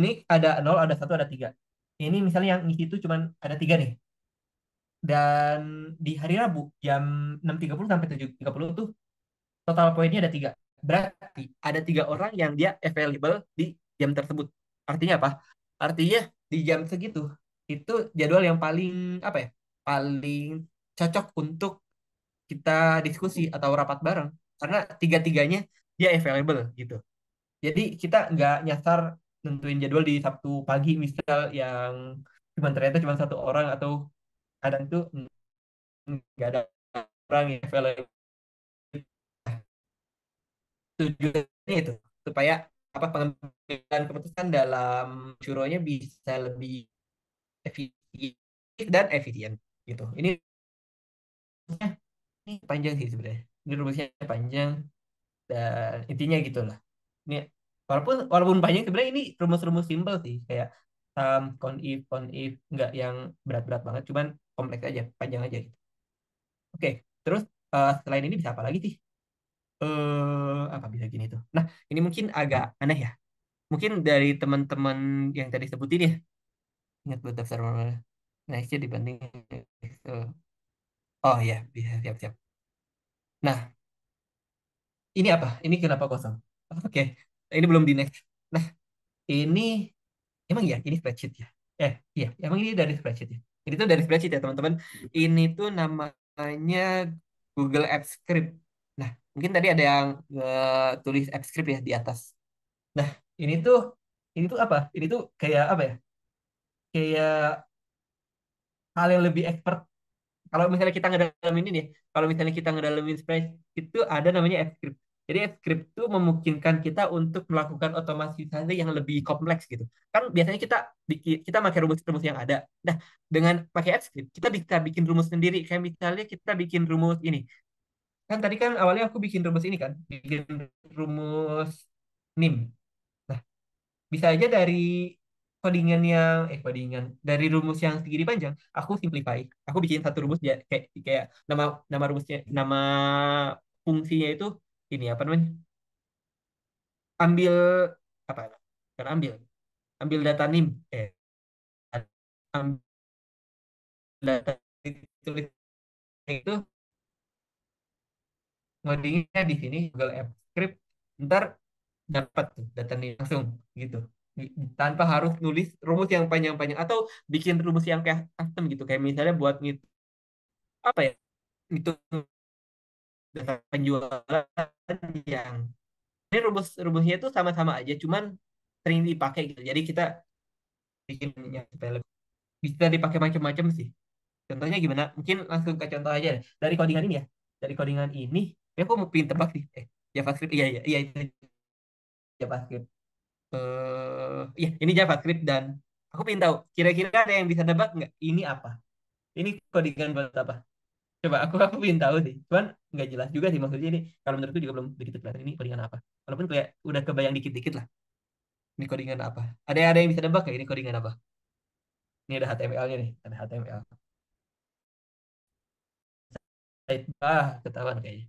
Ini ada nol, ada satu, ada 3. Ini misalnya yang ngisi itu cuman ada 3 nih. Dan di hari Rabu jam 6.30 sampai 7.30 tuh total poinnya ada 3. Berarti ada 3 orang yang dia available di jam tersebut. Artinya apa? Artinya di jam segitu itu jadwal yang paling apa ya? Paling cocok untuk kita diskusi atau rapat bareng karena tiga-tiganya dia available gitu. Jadi kita nggak nyasar nentuin jadwal di Sabtu pagi misal yang ternyata cuma satu orang atau kadang tuh nggak ada orang yang available. Tujuannya itu supaya apa pengambilan keputusan dalam curonya bisa lebih efektif dan efisien gitu. Ini panjang sih sebenarnya. Ini rumusnya panjang dan intinya gitulah. Ini walaupun panjang sebenarnya ini rumus-rumus simpel sih kayak con if nggak yang berat-berat banget cuman kompleks aja panjang aja gitu. Oke, terus selain ini bisa apa lagi sih? Apa bisa gini tuh? Nah, ini mungkin agak aneh ya. Mungkin dari teman-teman yang tadi sebutin ya, ingat buat daftar mana? Nah, itu dibanding oh ya, bisa siap-siap. Nah, ini apa? Ini kenapa kosong? Oke, ini belum di next. Nah, ini emang ya, ini spreadsheet ya. Iya, emang ini dari spreadsheet ya. Ini tuh dari spreadsheet ya, teman-teman. Ini tuh namanya Google Apps Script. Nah, mungkin tadi ada yang tulis Apps Script ya di atas. Nah, ini tuh ini tuh apa? Ini tuh kayak apa ya? Kayak hal yang lebih expert. Kalau misalnya kita ngedalamin ini, kalau misalnya kita ngedalamin spreadsheet itu ada namanya F-script. Jadi F-script itu memungkinkan kita untuk melakukan otomatisasi yang lebih kompleks gitu. Kan biasanya kita pakai rumus-rumus yang ada. Nah, dengan pakai F-script kita bisa bikin rumus sendiri. Kayak misalnya kita bikin rumus ini. kan tadi kan awalnya aku bikin rumus ini kan, bikin rumus NIM. Nah, bisa aja dari codingan dari rumus yang segini panjang, aku simplify. Aku bikin satu rumus ya kayak kayak nama nama rumusnya, nama fungsinya itu ini apa namanya? Ambil apa? Kan ambil data NIM. Ambil data ditulis itu ngodingnya di sini Google Apps Script, ntar dapat tuh data NIM langsung gitu. Tanpa harus nulis rumus yang panjang-panjang atau bikin rumus yang kayak custom gitu, kayak misalnya buat apa ya, ngitung data penjualan yang ini rumusnya itu sama-sama aja, cuman sering dipakai gitu. Jadi kita bikinnya supaya bisa dipakai macam-macam sih. Contohnya gimana? Mungkin langsung ke contoh aja deh. Dari codingan ini ya. Dari codingan ini, ya aku mau pinter tebak sih. JavaScript, iya iya iya itu JavaScript. Iya ini JavaScript dan aku pengen tahu. Kira-kira ada yang bisa nebak nggak? Ini apa? Ini codingan buat apa? Coba aku pengen tahu sih. Cuman nggak jelas juga sih maksudnya ini. Kalau menurutku juga belum begitu kelihatan ini codingan apa. Walaupun kayak udah kebayang dikit-dikit lah. Ini codingan apa? Ada yang bisa nebak nggak ini codingan apa? Ini ada HTML-nya nih. Ada HTML. Ketahuan kayaknya.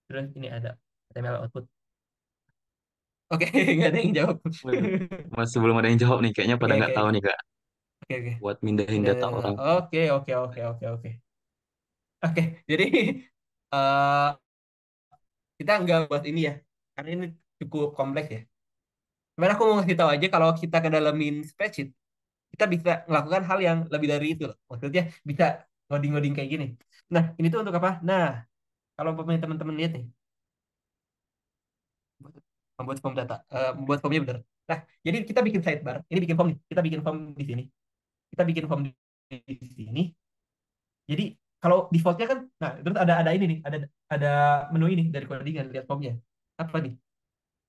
Terus ini ada HTML output. Oke, nggak ada yang jawab. Waduh, masih belum ada yang jawab nih. Kayaknya pada Oke, nggak oke, tahu oke, nih Kak, oke, oke. buat mindahin Udah, data orang. oke, oke, oke, oke, oke. Oke, jadi eh, kita nggak buat ini ya, karena ini cukup kompleks ya. Cuman aku mau ngasih tahu aja kalau kita kedalamin spreadsheet, kita bisa melakukan hal yang lebih dari itu loh. Maksudnya bisa ngoding-ngoding kayak gini. Nah, ini tuh untuk apa? Nah, kalau umpamanya teman-teman lihat nih, membuat form data, membuat formnya bener. Nah, jadi kita bikin sidebar. Ini bikin form nih. Kita bikin form di sini. Kita bikin form di sini. Jadi kalau defaultnya kan, nah terus ada ini nih, ada menu ini dari codingan lihat formnya. Apa nih?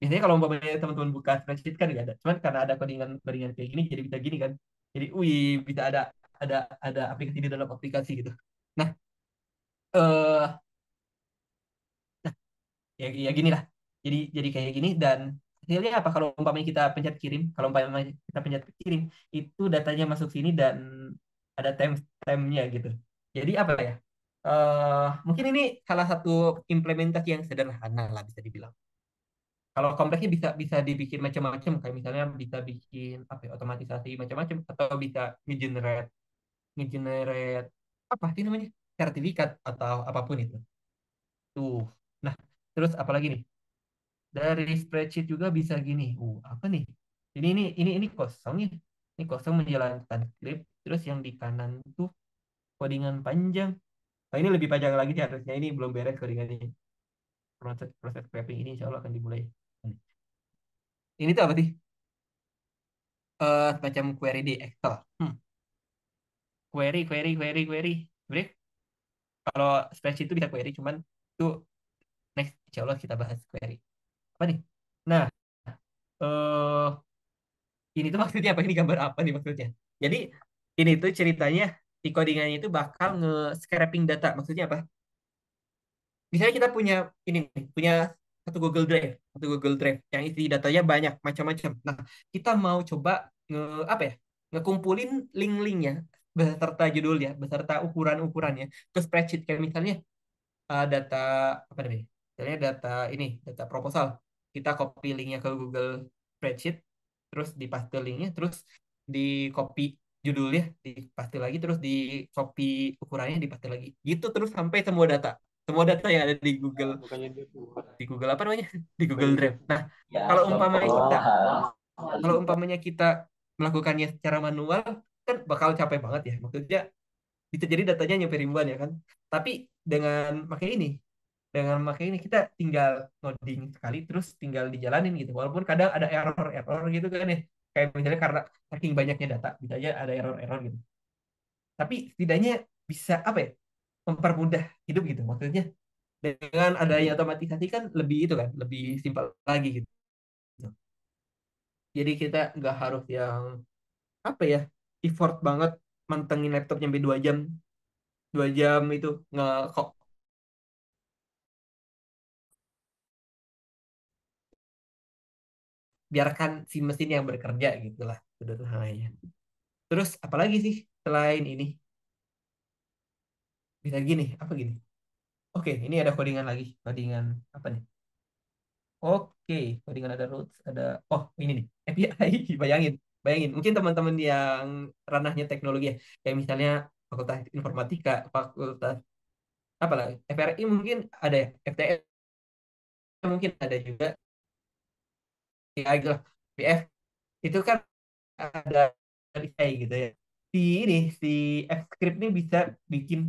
Biasanya kalau umpamanya teman-teman buka spreadsheet kan nggak ada. Cuman karena ada codingan codingan kayak gini, jadi bisa gini kan. Jadi, wih, bisa ada ada aplikasi di dalam aplikasi gitu. Nah, eh ya gini lah. Jadi kayak gini dan hasilnya apa kalau umpamanya kita pencet kirim, kalau umpamanya kita pencet kirim, itu datanya masuk sini dan ada time-nya gitu. Jadi apa ya? Mungkin ini salah satu implementasi yang sederhana lah bisa dibilang. Kalau kompleksnya bisa bisa dibikin macam-macam, kayak misalnya bisa bikin apa ya, otomatisasi macam-macam atau bisa ngegenerate ngegenerate apa sih namanya? Sertifikat atau apapun itu. Tuh. Nah, terus apalagi nih? Dari spreadsheet juga bisa gini. Apa nih? Ini kosong ya. Ini kosong menjalankan script. Terus yang di kanan tuh codingan panjang. Nah, ini lebih panjang lagi sih harusnya. Ini belum beres codingannya. Proses scraping ini insya Allah akan dimulai. Ini tuh apa sih? Semacam query di Excel. Query, query, query, query. Sebenarnya kalau spreadsheet itu bisa query, cuman itu next insya Allah kita bahas query. Apa nih? Nah, eh ini tuh maksudnya apa? Ini gambar apa nih maksudnya? Jadi ini tuh ceritanya di codingannya itu bakal nge-scraping data. Maksudnya apa? Misalnya kita punya ini nih, punya satu Google Drive yang isi datanya banyak macam-macam. Nah, kita mau coba apa ya? Ngekumpulin link-linknya beserta judulnya, beserta ukuran-ukurannya ke spreadsheet kayak misalnya data apa namanya? Misalnya data proposal. Kita copy linknya ke Google Spreadsheet, terus dipaste linknya, terus di copy judulnya, dipaste lagi, terus di copy ukurannya, dipaste lagi. Gitu terus sampai semua data yang ada di Google apa namanya? Di Google Drive. Nah, kalau umpamanya kita kalau umpamanya kita melakukannya secara manual kan bakal capek banget ya. Maksudnya bisa jadi datanya nyampe ribuan ya kan. Tapi dengan pakai ini kita tinggal ngoding sekali terus tinggal dijalanin gitu. Walaupun kadang ada error-error gitu kan ya. Kayak misalnya karena saking banyaknya data, bisa aja ada error-error gitu. Tapi setidaknya bisa apa ya? Mempermudah hidup gitu. Maksudnya dengan adanya otomatisasi kan lebih itu kan, lebih simpel lagi gitu. Jadi kita nggak harus yang apa ya? Effort banget mantengin laptop sampai 2 jam itu nge biarkan si mesin yang bekerja gitulah sederhananya. Terus apalagi sih selain ini bisa gini, apa gini? Oke, ini ada codingan lagi. Codingan apa nih? Oke, codingan ada roots, ada oh ini nih, API. Bayangin, bayangin. Mungkin teman-teman yang ranahnya teknologi ya, kayak misalnya Fakultas Informatika, Fakultas apa lah, FRI mungkin ada ya, FTS mungkin ada juga, ya lah, PF itu kan ada API gitu ya. Si ini si F-Script ini bisa bikin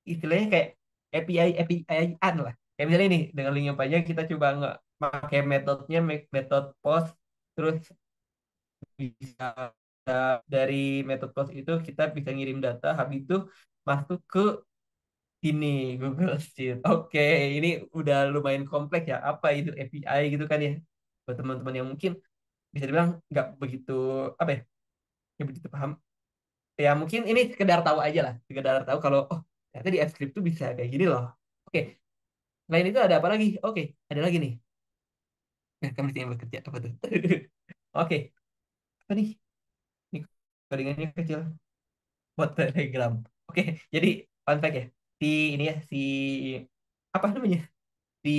istilahnya kayak API-an lah. Kayak misalnya ini dengan link yang panjang kita coba nggak pakai metodenya metode post, terus bisa dari metode post itu kita bisa ngirim data, habis itu masuk ke ini Google Sheet. Oke, ini udah lumayan kompleks ya. Apa itu API gitu kan ya? Buat teman-teman yang mungkin bisa dibilang nggak begitu apa ya, nggak begitu paham. Ya mungkin ini sekedar tahu aja lah, sekedar tahu kalau oh ternyata di F-Script tuh bisa kayak gini loh. Oke, selain itu ada apa lagi? Oke, ada lagi nih. Nah, kamu yang bekerja apa tuh? Oke, apa nih? Ini codingannya kecil. Buat Telegram. Oke, jadi fun fact ya. Si ini ya, si apa namanya? Di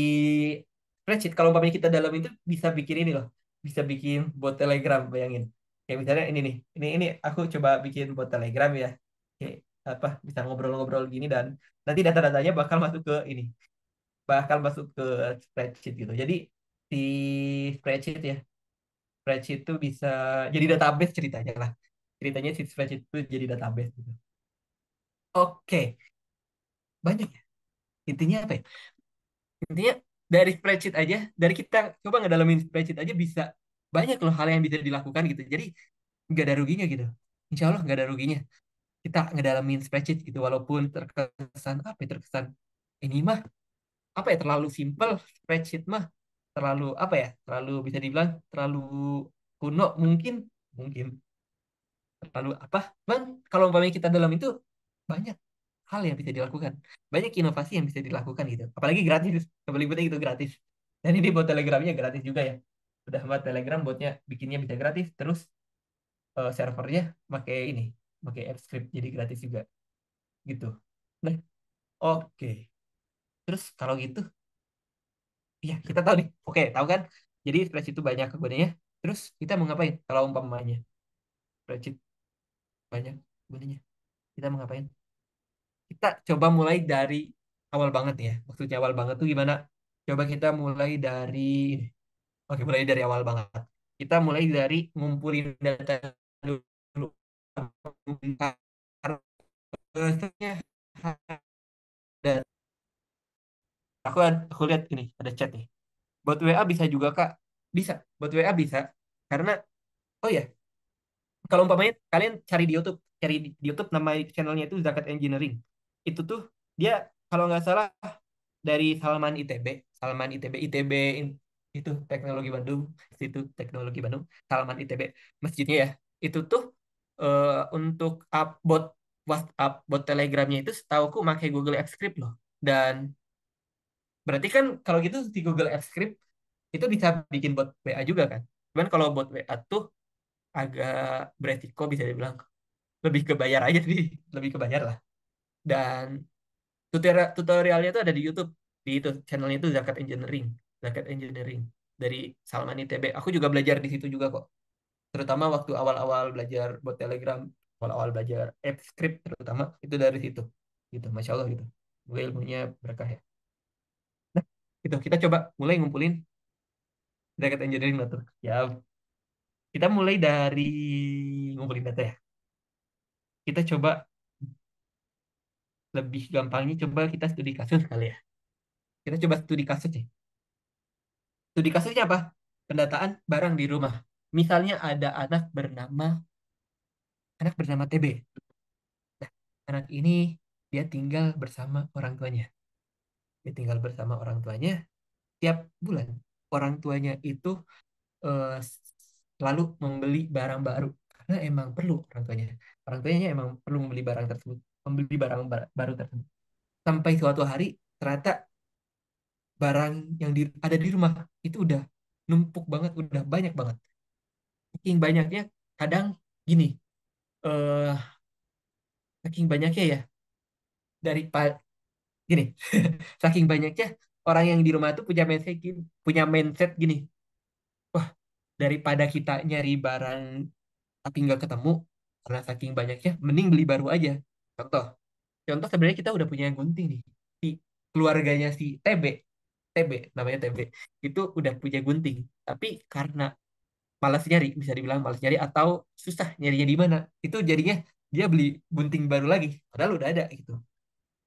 spreadsheet kalau umpamanya kita dalam itu bisa bikin ini loh. Bisa bikin bot Telegram, bayangin. Kayak misalnya ini nih. Ini aku coba bikin bot Telegram ya. Oke, apa bisa ngobrol-ngobrol gini dan nanti data-datanya bakal masuk ke ini. Bakal masuk ke spreadsheet gitu. Jadi si spreadsheet ya. Spreadsheet itu bisa jadi database ceritanya lah. Ceritanya si spreadsheet itu jadi database gitu. Oke, banyak ya. Intinya apa ya? Intinya dari spreadsheet aja, dari kita coba ngedalamin spreadsheet aja bisa banyak loh hal yang bisa dilakukan gitu. Jadi nggak ada ruginya gitu. Insya Allah nggak ada ruginya. Kita ngedalamin spreadsheet gitu, walaupun terkesan apa ya, terkesan ini mah apa ya terlalu simple spreadsheet mah terlalu apa ya terlalu bisa dibilang terlalu kuno mungkin mungkin terlalu apa bang kalau umpamanya kita dalam itu banyak hal yang bisa dilakukan banyak inovasi yang bisa dilakukan gitu apalagi gratis kebeli gitu gratis dan ini buat telegramnya gratis juga ya udah buat telegram botnya bikinnya bisa gratis terus servernya pakai ini pakai AppScript jadi gratis juga gitu nah oke terus kalau gitu ya kita tahu nih oke tahu kan jadi spreadsheet itu banyak kegunaannya terus kita mau ngapain kalau umpamanya spreadsheet banyak gunanya kita mau ngapain kita coba mulai dari awal banget ya. Maksudnya awal banget tuh gimana? Coba kita mulai dari, oke mulai dari awal banget. Kita mulai dari ngumpulin data dulu. Biasanya ada, aku lihat ini ada chat nih. Buat WA bisa juga Kak. Bisa. Buat WA bisa. Karena, oh ya, kalau umpamanya kalian cari di YouTube nama channelnya itu Zakat Engineering. Itu tuh dia kalau nggak salah dari Salman ITB, itu Teknologi Bandung, Institut Teknologi Bandung, Salman ITB, masjidnya ya. Itu tuh untuk WhatsApp, bot Telegramnya itu setauku pakai Google Apps Script loh. Dan berarti kan kalau gitu di Google Apps Script itu bisa bikin bot WA juga kan. Cuman kalau bot WA tuh agak beresiko bisa dibilang lebih ke bayar aja sih, lebih ke bayar lah. Dan tutorialnya itu ada di YouTube di itu channelnya itu Zakat Engineering dari Salman ITB aku juga belajar di situ juga kok terutama waktu awal-awal belajar buat Telegram awal-awal belajar AppScript terutama itu dari situ gitu Masya Allah gitu gue ilmunya berkah ya nah gitu kita coba mulai ngumpulin Zakat Engineering lah tuh ya kita mulai dari ngumpulin data ya kita coba lebih gampangnya coba kita studi kasus kali ya kita coba studi kasus ya studi kasusnya apa? Pendataan barang di rumah. Misalnya ada anak bernama TB. Nah, anak ini dia tinggal bersama orang tuanya. Dia tinggal bersama orang tuanya tiap bulan. Orang tuanya itu eh, selalu membeli barang baru karena emang perlu orang tuanya. Orang tuanya emang perlu membeli barang tersebut, membeli barang baru tersebut. Sampai suatu hari ternyata barang yang ada di rumah itu udah numpuk banget, udah banyak banget. Saking banyaknya, kadang gini, eh saking banyaknya ya, dari gini, saking banyaknya orang yang di rumah tuh punya mindset gini, wah daripada kita nyari barang tapi nggak ketemu karena saking banyaknya, mending beli baru aja. Contoh, contoh sebenarnya kita udah punya gunting nih, si keluarganya si TB namanya TB itu udah punya gunting, tapi karena malas nyari, bisa dibilang malas nyari atau susah nyarinya di mana, itu jadinya dia beli gunting baru lagi padahal udah ada gitu,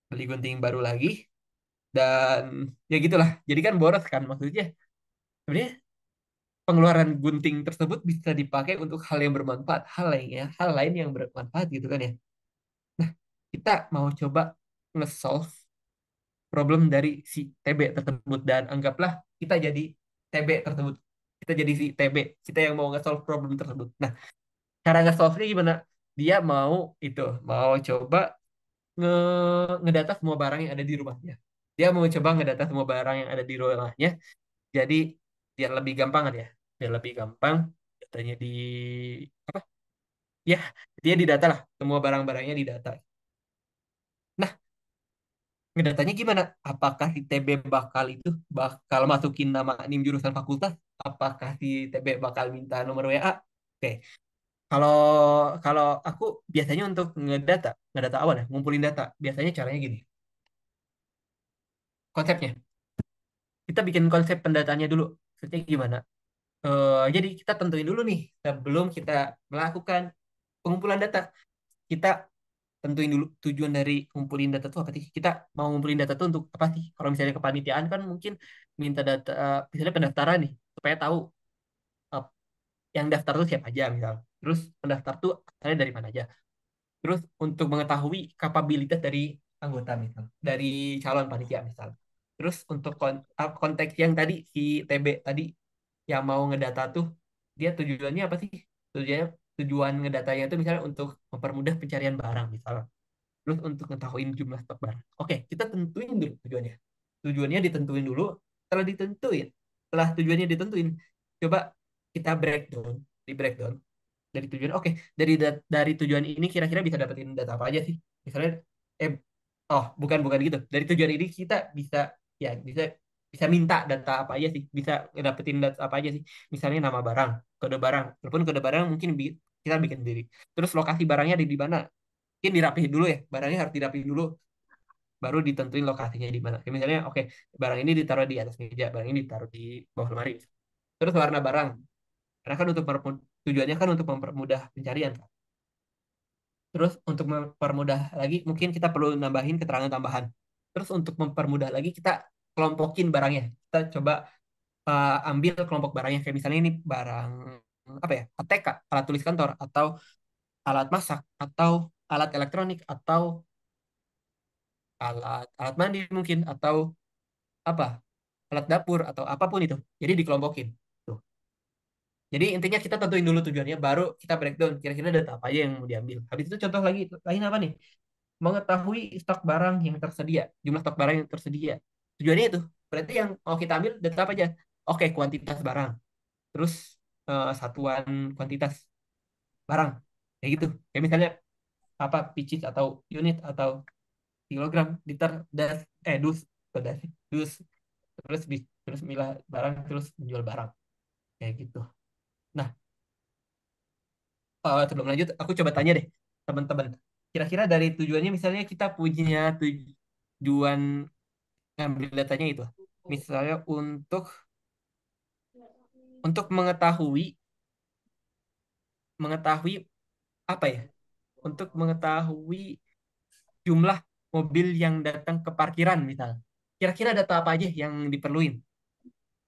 beli gunting baru lagi, dan ya gitulah, jadi kan boros kan maksudnya. Sebenarnya pengeluaran gunting tersebut bisa dipakai untuk hal yang bermanfaat, hal lain yang bermanfaat gitu kan ya. Nah, kita mau coba nge-solve problem dari si TB tersebut, dan anggaplah kita jadi TB tersebut, kita jadi si TB, kita yang mau nge-solve problem tersebut. Nah, cara nge-solve-nya gimana? Dia mau coba nge ngedata semua barang yang ada di rumahnya. Dia mau coba ngedata semua barang yang ada di rumahnya. Jadi biar lebih gampang kan ya. Biar lebih gampang, datanya apa? Ya, dia didata lah. Semua barang-barangnya didata. Nah, ngedatanya gimana? Apakah si TB bakal masukin nama NIM jurusan fakultas? Apakah si TB bakal minta nomor WA? Oke, Kalau kalau aku biasanya untuk ngedata awan ya, ngumpulin data. Biasanya caranya gini, konsepnya. Kita bikin konsep pendataannya dulu. Maksudnya gimana? Jadi kita tentuin dulu nih, sebelum kita melakukan pengumpulan data, kita tentuin dulu tujuan dari ngumpulin data itu apa sih? Kita mau ngumpulin data itu untuk apa sih? Kalau misalnya kepanitiaan kan mungkin minta data, misalnya pendaftaran nih, supaya tahu eh, yang daftar tuh siapa aja misal. Terus pendaftar tuh asalnya dari mana aja. Terus untuk mengetahui kapabilitas dari anggota misal, dari calon panitia misal. Terus untuk konteks yang tadi si TB tadi yang mau ngedata tuh, dia tujuannya apa sih? Tujuan ngedatanya itu misalnya untuk mempermudah pencarian barang misal. Terus untuk ngetahuin jumlah stok barang. Oke, kita tentuin dulu tujuannya. Tujuannya ditentuin dulu. Setelah tujuannya ditentuin, coba kita breakdown dari tujuan. Oke, dari tujuan ini kira-kira bisa dapetin data apa aja sih? Misalnya, eh, oh bukan bukan gitu. Dari tujuan ini kita bisa, ya bisa bisa minta data apa aja sih? Bisa dapetin data apa aja sih? Misalnya nama barang, kode barang. Walaupun kode barang mungkin kita bikin sendiri. Terus lokasi barangnya ada di mana? Mungkin dirapihin dulu ya. Barangnya harus dirapihin dulu, baru ditentuin lokasinya di mana. Kayak misalnya, oke, barang ini ditaruh di atas meja, barang ini ditaruh di bawah lemari. Terus warna barang. Karena kan tujuannya kan untuk mempermudah pencarian kan. Terus untuk mempermudah lagi, mungkin kita perlu nambahin keterangan tambahan. Terus untuk mempermudah lagi, kita kelompokin barangnya. Kita coba ambil kelompok barangnya. Kayak misalnya ini barang apa ya? ATK, alat tulis kantor, atau alat masak, atau alat elektronik, atau alat alat mandi mungkin, atau apa? Alat dapur atau apapun itu. Jadi dikelompokin. Tuh. Jadi intinya kita tentuin dulu tujuannya, baru kita breakdown kira-kira data apa aja yang mau diambil. Habis itu contoh lagi, lain apa nih? Mengetahui stok barang yang tersedia, jumlah stok barang yang tersedia. Tujuannya itu, berarti yang mau kita ambil data apa aja? Oke, kuantitas barang, terus satuan kuantitas barang, kayak gitu. Kayak misalnya apa, pieces atau unit atau kilogram, liter, dus, bukan das, dus, terus milah barang, terus menjual barang, kayak gitu. Nah, sebelum lanjut, aku coba tanya deh teman-teman. Kira-kira dari tujuannya, misalnya kita punya tujuan ngambil datanya itu, misalnya untuk mengetahui mengetahui apa ya, untuk mengetahui jumlah mobil yang datang ke parkiran misal, kira-kira data apa aja yang diperluin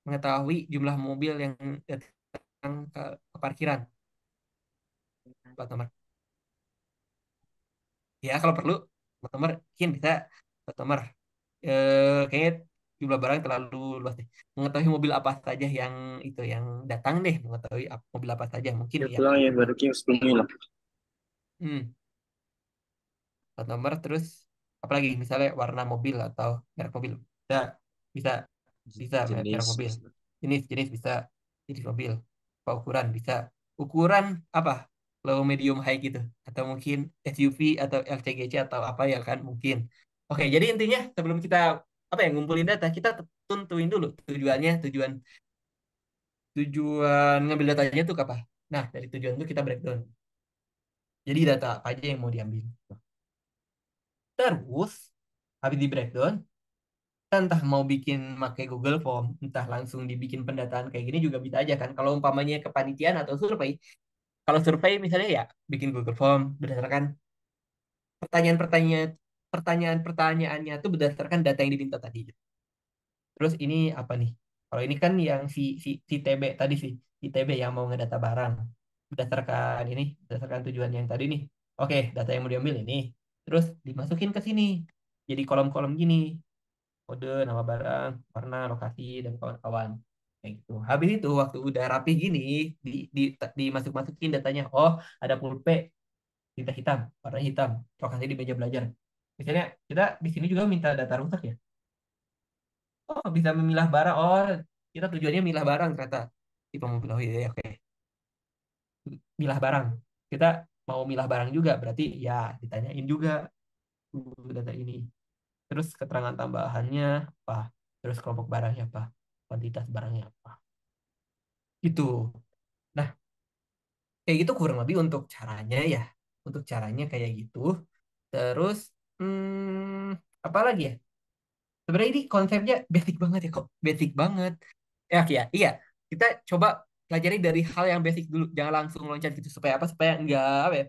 mengetahui jumlah mobil yang datang ke parkiran, Pak Tomar? Ya kalau perlu Pak Tomar mungkin bisa. Pak Tomar, kayaknya jumlah barang terlalu luas deh. Mengetahui mobil apa saja yang yang datang deh, mengetahui mobil apa saja mungkin Ya yang pulang ya, itu. baru King 10 menit lah. Hmm. Plat nomor, terus apalagi misalnya warna mobil atau merek mobil, bisa bisa bisa merek Jenis. mobil, jenis jenis bisa. jenis mobil. Apa ukuran bisa ukuran apa? Low, medium, high gitu. Atau mungkin SUV atau LCGC atau apa ya kan mungkin. Oke, jadi intinya sebelum kita apa ya ngumpulin data, kita tentuin dulu tujuannya, tujuan tujuan ngambil datanya itu apa. Nah, dari tujuan itu kita breakdown. Jadi data apa aja yang mau diambil. Terus habis di breakdown, kita entah mau bikin pakai Google Form, entah langsung dibikin pendataan kayak gini juga bisa aja kan. Kalau umpamanya kepanitiaan atau survei, kalau survei misalnya ya bikin Google Form berdasarkan pertanyaan-pertanyaan pertanyaan-pertanyaannya itu berdasarkan data yang diminta tadi. Terus ini apa nih? Kalau ini kan yang si TB tadi sih, si TB yang mau ngedata barang berdasarkan ini, berdasarkan tujuan yang tadi nih. Oke, data yang mau diambil ini, terus dimasukin ke sini. Jadi kolom-kolom gini, kode, nama barang, warna, lokasi, dan kawan-kawan. Kayak gitu. Habis itu waktu udah rapi gini, di dimasuk-masukin datanya. Oh, ada pulpen tinta hitam, warna hitam, lokasi di meja belajar. Misalnya kita di sini juga minta data rusak ya. Oh, bisa memilah barang. Oh, kita tujuannya milah barang ternyata. Tipe mobil. Oh iya, iya, oke. Milah barang. Kita mau milah barang juga, berarti ya ditanyain juga data ini. Terus keterangan tambahannya apa? Terus kelompok barangnya apa? Kuantitas barangnya apa? Gitu. Nah, kayak gitu kurang lebih untuk caranya ya. Untuk caranya kayak gitu. Terus, apa lagi ya? Sebenarnya ini konsepnya basic banget ya kok. Basic banget. Ya, ya, iya. Kita coba pelajari dari hal yang basic dulu. Jangan langsung loncat gitu. Supaya apa? Supaya enggak, apa ya?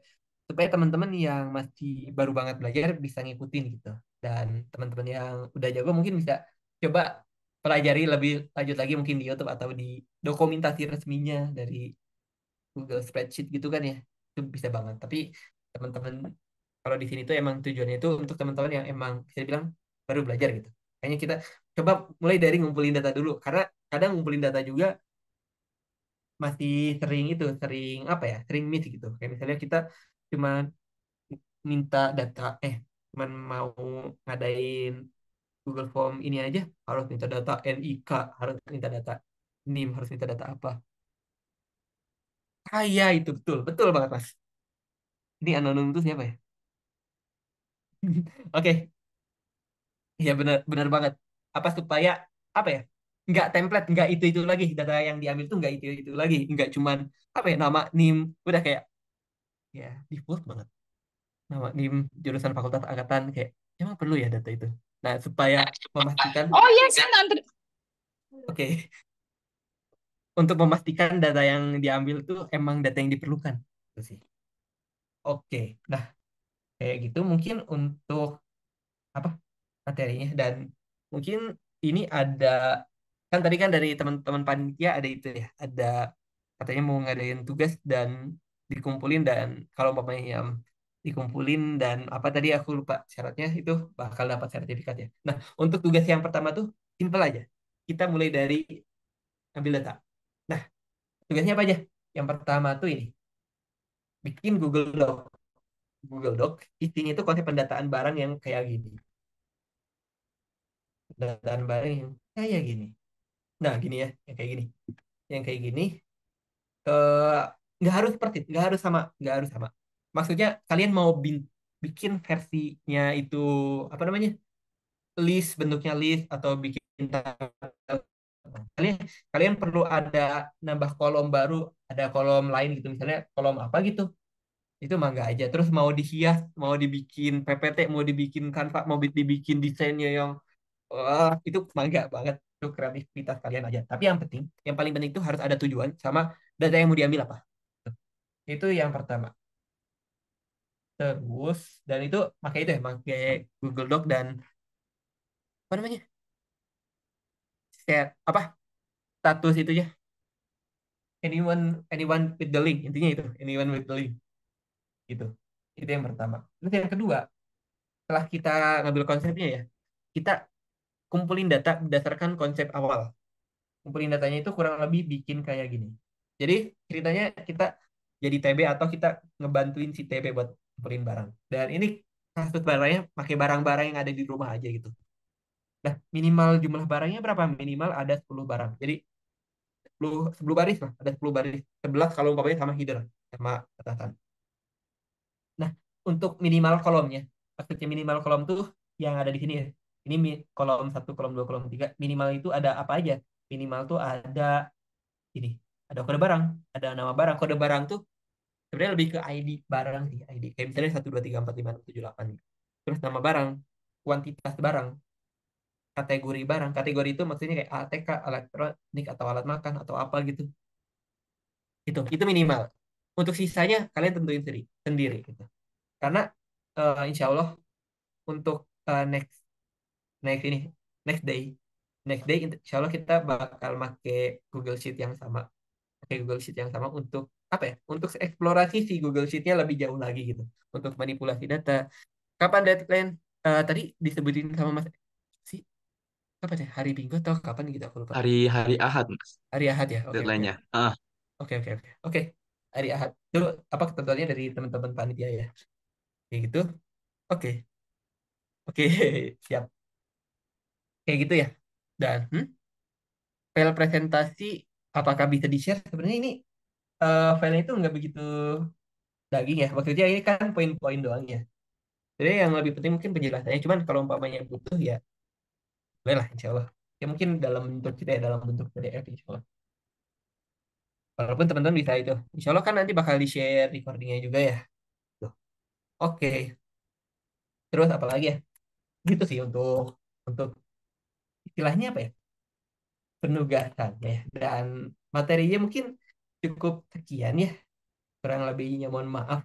Supaya teman-teman yang masih baru banget belajar bisa ngikutin gitu. Dan teman-teman yang udah jago mungkin bisa coba pelajari lebih lanjut lagi mungkin di YouTube atau di dokumentasi resminya dari Google Spreadsheet gitu kan ya. Itu bisa banget. Tapi teman-teman kalau di sini tuh emang tujuannya itu untuk teman-teman yang emang bisa dibilang baru belajar gitu. Kayaknya kita coba mulai dari ngumpulin data dulu karena kadang ngumpulin data juga masih sering itu, sering apa ya, sering miss gitu. Kayak misalnya kita cuma minta data, cuman mau ngadain Google Form ini aja harus minta data NIK, harus minta data NIM, harus minta data apa. Ah iya itu betul, betul banget Mas. Ini anonim itu siapa ya? Oke, iya benar benar banget. Apa supaya apa ya? Nggak template, nggak itu lagi data yang diambil tuh nggak itu lagi, nggak cuman apa ya nama NIM udah kayak ya default banget nama NIM jurusan Fakultas Angkatan kayak emang perlu ya data itu. Nah supaya memastikan Oh iya kan antri. oke untuk memastikan data yang diambil tuh emang data yang diperlukan. Itu sih. Oke, nah kayak gitu mungkin untuk apa materinya dan mungkin ini ada kan tadi kan dari teman-teman panitia ada itu ya ada katanya mau ngadain tugas dan dikumpulin dan kalau umpamanya yang dikumpulin dan apa tadi aku lupa syaratnya itu bakal dapat sertifikat ya. Nah untuk tugas yang pertama tuh simple aja kita mulai dari ambil data. Nah tugasnya apa aja? Yang pertama tuh ini bikin Google Doc. Google Doc isinya itu konsep pendataan barang yang kayak gini. Pendataan barang yang kayak gini. Nah, gini ya, yang kayak gini. Yang kayak gini, eh, nggak harus persis, nggak harus sama. Maksudnya kalian mau bikin versinya itu apa namanya? List, bentuknya list atau bikin kalian kalian perlu ada nambah kolom baru, ada kolom lain gitu, misalnya kolom apa gitu. Itu mah nggak aja. Terus mau dihias, mau dibikin PPT, mau dibikin Canva, mau dibikin desainnya yang wah, itu mangga banget. Itu kreativitas kalian aja. Tapi yang paling penting itu harus ada tujuan sama data yang mau diambil apa. Itu yang pertama. Terus, dan itu pakai itu ya, pakai Google Doc dan apa namanya? Share, apa? Status itu ya. Anyone with the link. Intinya itu, anyone with the link. Gitu. Itu yang pertama. Terus yang kedua, setelah kita ngambil konsepnya ya, kita kumpulin data berdasarkan konsep awal. Kumpulin datanya itu kurang lebih bikin kayak gini. Jadi ceritanya kita jadi TB atau kita ngebantuin si TB buat kumpulin barang. Dan ini kasus barangnya pakai barang-barang yang ada di rumah aja gitu. Nah, minimal jumlah barangnya berapa? Minimal ada 10 barang. Jadi 10 baris lah, ada 10 baris. 11 kalau umpamanya sama header, sama atasan. Nah, untuk minimal kolomnya, maksudnya minimal kolom tuh yang ada di sini ya. Ini kolom satu, kolom 2, kolom 3. Minimal itu ada apa aja? Minimal tuh ada ini, ada kode barang, ada nama barang. Kode barang tuh sebenarnya lebih ke ID barang sih, ID. Kayak misalnya 1, 2, 3, 4, 5, 6, 7, 8 gitu. Terus nama barang, kuantitas barang, kategori barang. Kategori itu maksudnya kayak ATK, elektronik, atau alat makan, atau apa gitu. Itu minimal. Untuk sisanya kalian tentuin sendiri, sendiri gitu. Karena insya Allah untuk next next ini next day insya Allah kita bakal make Google Sheet yang sama, pakai Google Sheet yang sama untuk apa ya? Untuk eksplorasi si Google Sheet-nya lebih jauh lagi gitu, untuk manipulasi data. Kapan deadline? Tadi disebutin sama Mas si kapan ya? Hari Minggu atau kapan gitu aku lupa. Hari Ahad, Mas, Hari Ahad ya. Oke, oke, deadline-nya. oke, oke, oke, oke, oke. Hari Ahad itu apa ketentuannya dari teman-teman panitia ya? Kayak gitu. Oke, oke, siap. Kayak gitu ya. Dan file presentasi apakah bisa di-share? Sebenarnya ini filenya itu nggak begitu daging ya. Maksudnya ini kan poin-poin doang ya. Jadi yang lebih penting mungkin penjelasannya. Cuman kalau umpamanya butuh ya boleh lah insya Allah. Ya mungkin dalam bentuk kita ya, dalam bentuk PDF insya Allah. Walaupun teman-teman bisa itu. Insya Allah kan nanti bakal di-share recordingnya juga ya. Tuh. Oke. Terus apa lagi ya? Gitu sih untuk istilahnya apa ya? Penugasan ya. Dan materinya mungkin cukup sekian ya. Kurang lebihnya mohon maaf.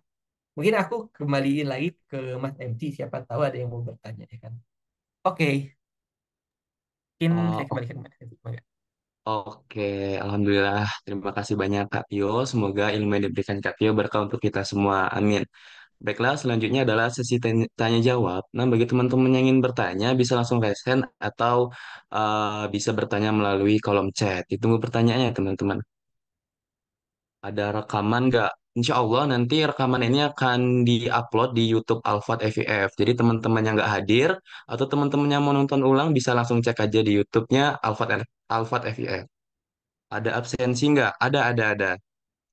Mungkin aku kembaliin lagi ke Mas MC. Siapa tahu ada yang mau bertanya ya kan. Oke. Mungkin saya Oh, kembalikan ke Mas MC. Mangga. oke, Alhamdulillah. Terima kasih banyak Kak Tio. Semoga ilmu yang diberikan Kak Tio berkah untuk kita semua. Amin. Baiklah, selanjutnya adalah sesi tanya jawab. Nah, bagi teman-teman yang ingin bertanya, bisa langsung raise hand atau bisa bertanya melalui kolom chat. Ditunggu pertanyaannya, teman-teman. Ada rekaman nggak? Insya Allah nanti rekaman ini akan di-upload di YouTube Alfat FIF. Jadi teman-teman yang nggak hadir atau teman-teman yang mau nonton ulang bisa langsung cek aja di YouTube-nya Alfat FIF. Ada absensi nggak? Ada.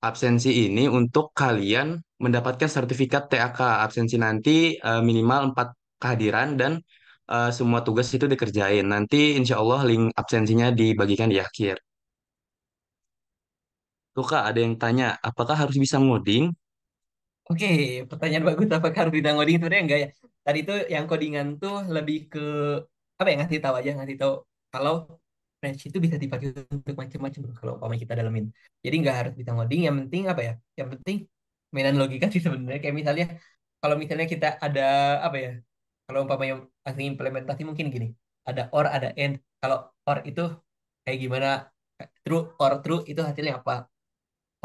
Absensi ini untuk kalian mendapatkan sertifikat TAK. Absensi nanti minimal 4 kehadiran dan semua tugas itu dikerjain. Nanti insya Allah link absensinya dibagikan di akhir. Tuh Kak, ada yang tanya, apakah harus bisa ngoding? Oke, pertanyaan bagus. Apakah harus bidang coding? Sebenarnya enggak ya. Tadi itu yang codingan tuh lebih ke apa ya, ngasih tahu aja, ngasih tahu kalau French itu bisa dipakai untuk macam-macam kalau umpamanya kita dalamin. Jadi nggak harus bisa ngoding. Yang penting apa ya? Yang penting mainan logika sih sebenarnya. Kayak misalnya kalau misalnya kita ada apa ya? Kalau umpamanya langsung implementasi mungkin gini. Ada or, ada and. Kalau or itu kayak gimana? True or true itu hasilnya apa?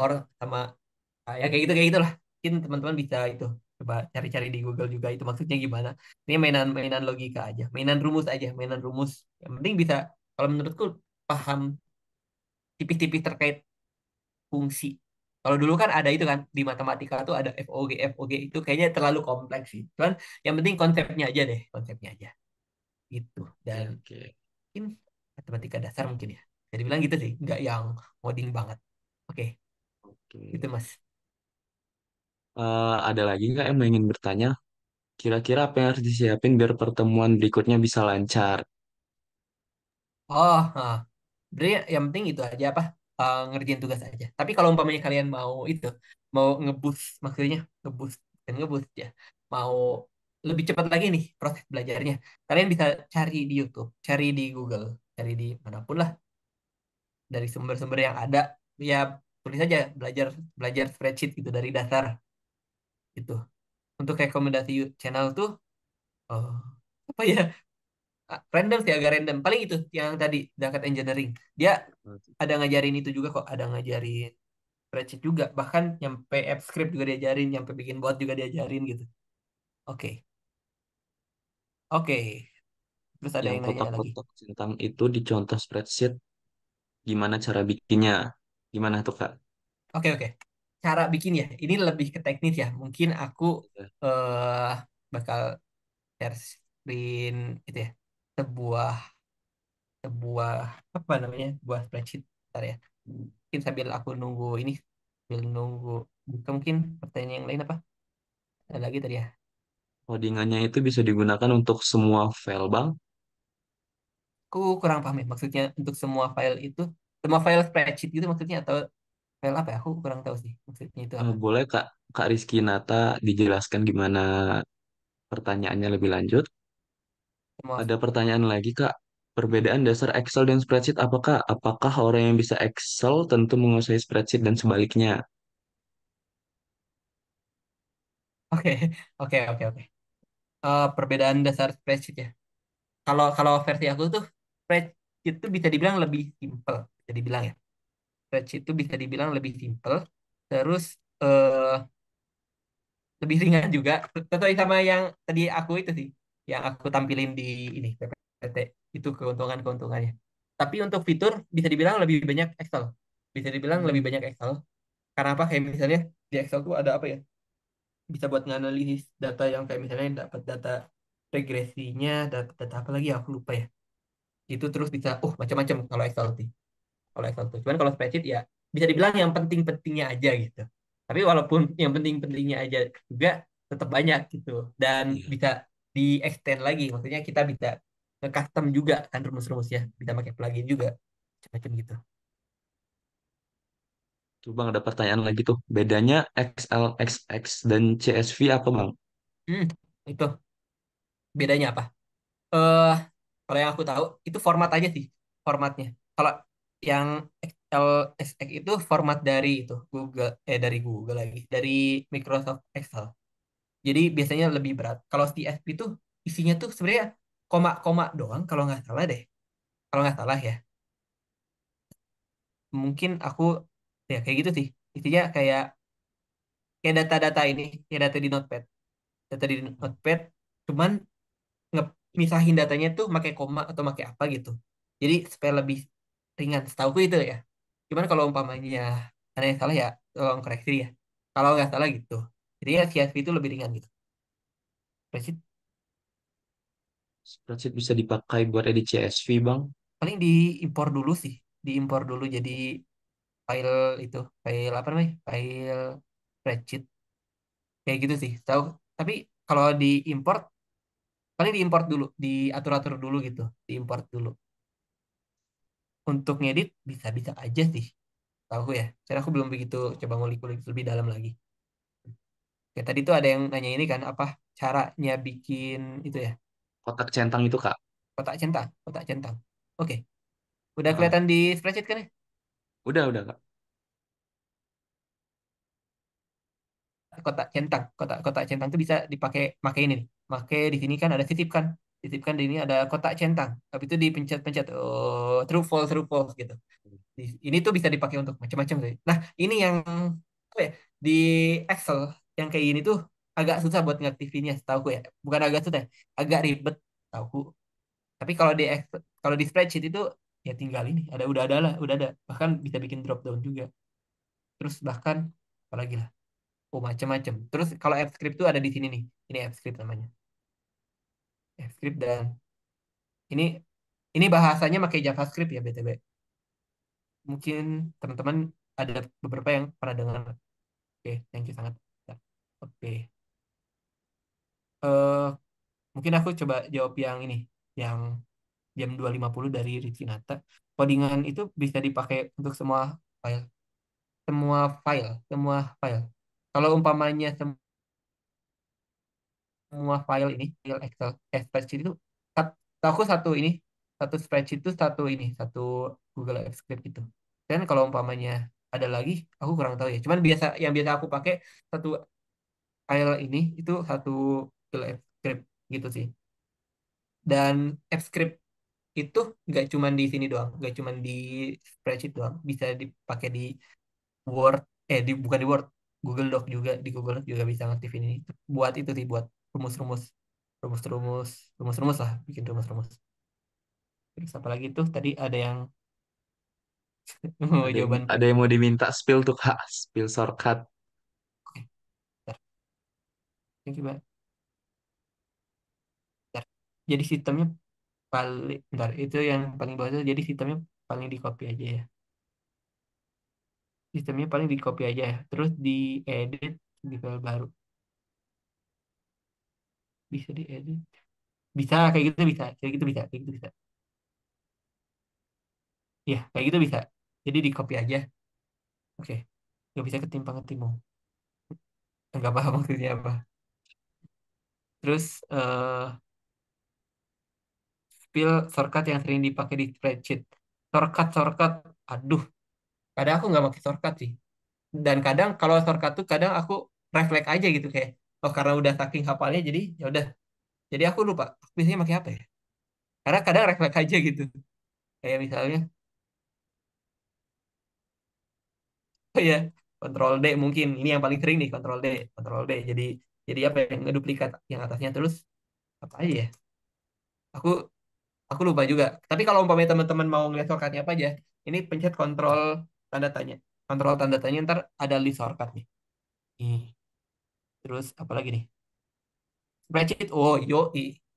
Or sama ya kayak gitulah. Mungkin teman-teman bisa itu coba cari-cari di Google juga itu maksudnya gimana. Ini mainan logika aja, mainan rumus aja, mainan rumus. Yang penting bisa, kalau menurutku, paham tipis-tipis terkait fungsi. Kalau dulu kan ada itu kan di matematika tuh ada FOG itu kayaknya terlalu kompleks sih. Cuman yang penting konsepnya aja deh, konsepnya aja gitu. Dan Oke, oke. mungkin matematika dasar mungkin ya. Jadi bilang gitu sih, nggak yang ngoding banget. Oke, gitu Oke. Mas. Ada lagi nggak yang ingin bertanya? Kira-kira apa yang harus disiapin biar pertemuan berikutnya bisa lancar? Oh, sebenarnya yang penting itu aja apa, ngerjain tugas aja. Tapi kalau umpamanya kalian mau itu, mau ngeboost, maksudnya ngeboost dan ngeboost ya, mau lebih cepat lagi nih proses belajarnya, kalian bisa cari di YouTube, cari di Google, cari di manapun lah dari sumber-sumber yang ada. Ya tulis aja belajar belajar spreadsheet gitu dari dasar gitu. Untuk rekomendasi channel tuh, oh, apa ya? Random sih, agak random. Paling itu yang tadi Zakat Engineering. Dia ada ngajarin itu juga kok, ada ngajarin spreadsheet juga, bahkan nyampe app script juga diajarin, nyampe bikin bot juga diajarin gitu. Oke, oke. Terus ada Yang yang nanya lagi. kotak-kotak tentang itu di contoh spreadsheet, gimana cara bikinnya? Gimana tuh Kak? Oke, oke. Cara bikin ya, ini lebih ke teknis ya. Mungkin aku eh bakal share screen itu ya. Sebuah sebuah apa namanya? Sebuah spreadsheet. Bentar ya. Mungkin sambil aku nunggu ini, sambil nunggu buka mungkin pertanyaan yang lain apa? Ada lagi tadi ya. Codingannya itu bisa digunakan untuk semua file, Bang. Aku kurang paham ya maksudnya untuk semua file spreadsheet gitu maksudnya atau file apa ya? Aku kurang tahu sih maksudnya itu apa. Boleh Kak Rizky Nata dijelaskan gimana pertanyaannya lebih lanjut? Semua. Ada pertanyaan lagi, Kak. Perbedaan dasar Excel dan spreadsheet apakah? Apakah orang yang bisa Excel tentu menguasai spreadsheet dan sebaliknya? Oke, oke, oke, oke. Perbedaan dasar spreadsheet ya. Kalau kalau versi aku tuh spreadsheet itu bisa dibilang lebih simple, bisa dibilang ya. Spreadsheet itu bisa dibilang lebih simple. Terus eh, lebih ringan juga. Sesuai sama yang tadi aku itu sih, yang aku tampilin di ini PPT itu keuntungan-keuntungannya. Tapi untuk fitur bisa dibilang lebih banyak Excel. Bisa dibilang lebih Hmm. banyak Excel. Karena apa? Kayak misalnya di Excel tuh ada apa ya? Bisa buat nganalisis data yang kayak misalnya dapat data regresinya, dapat data apa lagi ya, aku lupa ya. Itu terus bisa, macam-macam kalau Excel tuh. Kalau Excel tuh. Cuman kalau spreadsheet ya bisa dibilang yang penting-pentingnya aja gitu. Tapi walaupun yang penting-pentingnya aja juga tetap banyak gitu. Dan Iya. bisa di extend lagi. Maksudnya kita bisa nge-custom juga kan rumus-rumusnya. Bisa pakai plugin juga. Macam-macam gitu. Tuh Bang, ada pertanyaan lagi tuh. Bedanya XLXX dan CSV apa Bang? Hmm, itu bedanya apa? Eh, kalau yang aku tahu itu format aja sih, formatnya. Kalau yang XLSX itu format dari itu dari Google lagi, dari Microsoft Excel. Jadi biasanya lebih berat. Kalau CSV itu isinya tuh sebenarnya koma-koma doang kalau nggak salah deh. Kalau nggak salah ya. Mungkin aku ya kayak gitu sih. Isinya kayak kayak data-data ini, kayak data di Notepad. Data di Notepad cuman misahin datanya tuh pakai koma atau pakai apa gitu. Jadi supaya lebih ringan. Setahuku itu ya. Cuman kalau umpamanya ada yang salah ya tolong koreksi ya. Kalau nggak salah gitu. Jadi ya CSV itu lebih ringan gitu. Spreadsheet Spreadsheet bisa dipakai buat edit CSV Bang. paling diimpor dulu sih. Diimpor dulu jadi file itu. File apa namanya? File spreadsheet. Kayak gitu sih. Tahu. Tapi kalau diimport paling diimport dulu. Diatur-atur dulu gitu. Diimport dulu. Untuk ngedit bisa-bisa aja sih. Tahu ya. Karena aku belum begitu coba ngulik-ngulik lebih dalam lagi. Kayak tadi tuh ada yang nanya ini kan apa caranya bikin itu ya Kotak centang itu Kak. kotak centang, kotak centang. Oke, udah Heeh. kelihatan di spreadsheet kan ya? Udah Kak. Kotak centang, kotak centang tuh bisa dipakai pakai ini nih. Pakai di sini kan ada sisipkan, sisipkan di ini ada kotak centang. Tapi itu dipencet-pencet, true false gitu. Ini tuh bisa dipakai untuk macam-macam sih. Nah, ini yang apa ya di Excel yang kayak gini tuh agak susah buat ngaktifinnya, setahu ya. Bukan agak susah, agak ribet, tahu. Tapi kalau di spreadsheet itu ya tinggal ini, udah ada lah, udah ada. Bahkan bisa bikin drop down juga. Terus bahkan apalagi lah, macam-macam. Terus kalau AppScript itu ada di sini nih. Ini AppScript namanya. AppScript dan ini bahasanya pakai JavaScript ya BTW. Mungkin teman-teman ada beberapa yang pernah dengar. Oke, thank you sangat. Oke. eh Mungkin aku coba jawab yang ini, yang jam 2.50 dari Rizky Nata. Codingan itu bisa dipakai untuk file semua file. Kalau umpamanya semua file ini, file Excel, spreadsheet itu, aku satu spreadsheet itu satu Google Script itu. Dan kalau umpamanya ada lagi, aku kurang tahu ya. Cuman yang biasa aku pakai satu file ini itu satu Google Script gitu sih. Dan Script itu nggak cuman di sini doang, nggak cuman di spreadsheet doang, bisa dipakai di Word, bukan di Word, Google Doc juga, di Google Doc juga bisa ngaktifin ini. Buat itu sih, buat rumus-rumus, rumus-rumus, rumus-rumus lah, bikin rumus-rumus. Terus apalagi tuh tadi ada yang mau jawaban Ada yang mau diminta spill tuh Kak. Spill shortcut. Oke, bentar. Thank you, Mbak. Bentar. Jadi sistemnya bentar, itu yang paling bawah itu, jadi sistemnya paling di copy aja ya. Sistemnya paling di copy aja ya. Terus diedit di file baru. Bisa diedit. Bisa kayak gitu bisa. Kayak gitu bisa. Kayak gitu bisa. Iya, kayak gitu bisa. Jadi di copy aja. Oke. Nggak bisa ketimpang-ketimbang. Nggak paham maksudnya apa. Terus spill shortcut yang sering dipakai di spreadsheet. Shortcut. Aduh, kadang aku nggak pakai shortcut sih. Dan kadang kalau shortcut tuh kadang aku refleks aja gitu kayak, oh karena udah saking hafalnya jadi ya udah. Jadi aku lupa. Aku biasanya pakai apa ya? Karena kadang refleks aja gitu. Kayak misalnya, oh ya, Control D mungkin. Ini yang paling sering nih, Control D. Control D. Jadi apa yang ngeduplikat yang atasnya terus apa aja ya? Aku aku lupa juga. Tapi kalau umpamanya teman-teman mau ngeliat shortcutnya apa aja, ini pencet kontrol tanda tanya. Kontrol tanda tanya ntar ada list shortcut nih. Nih. Terus apa lagi nih? Spreadsheet. Oh,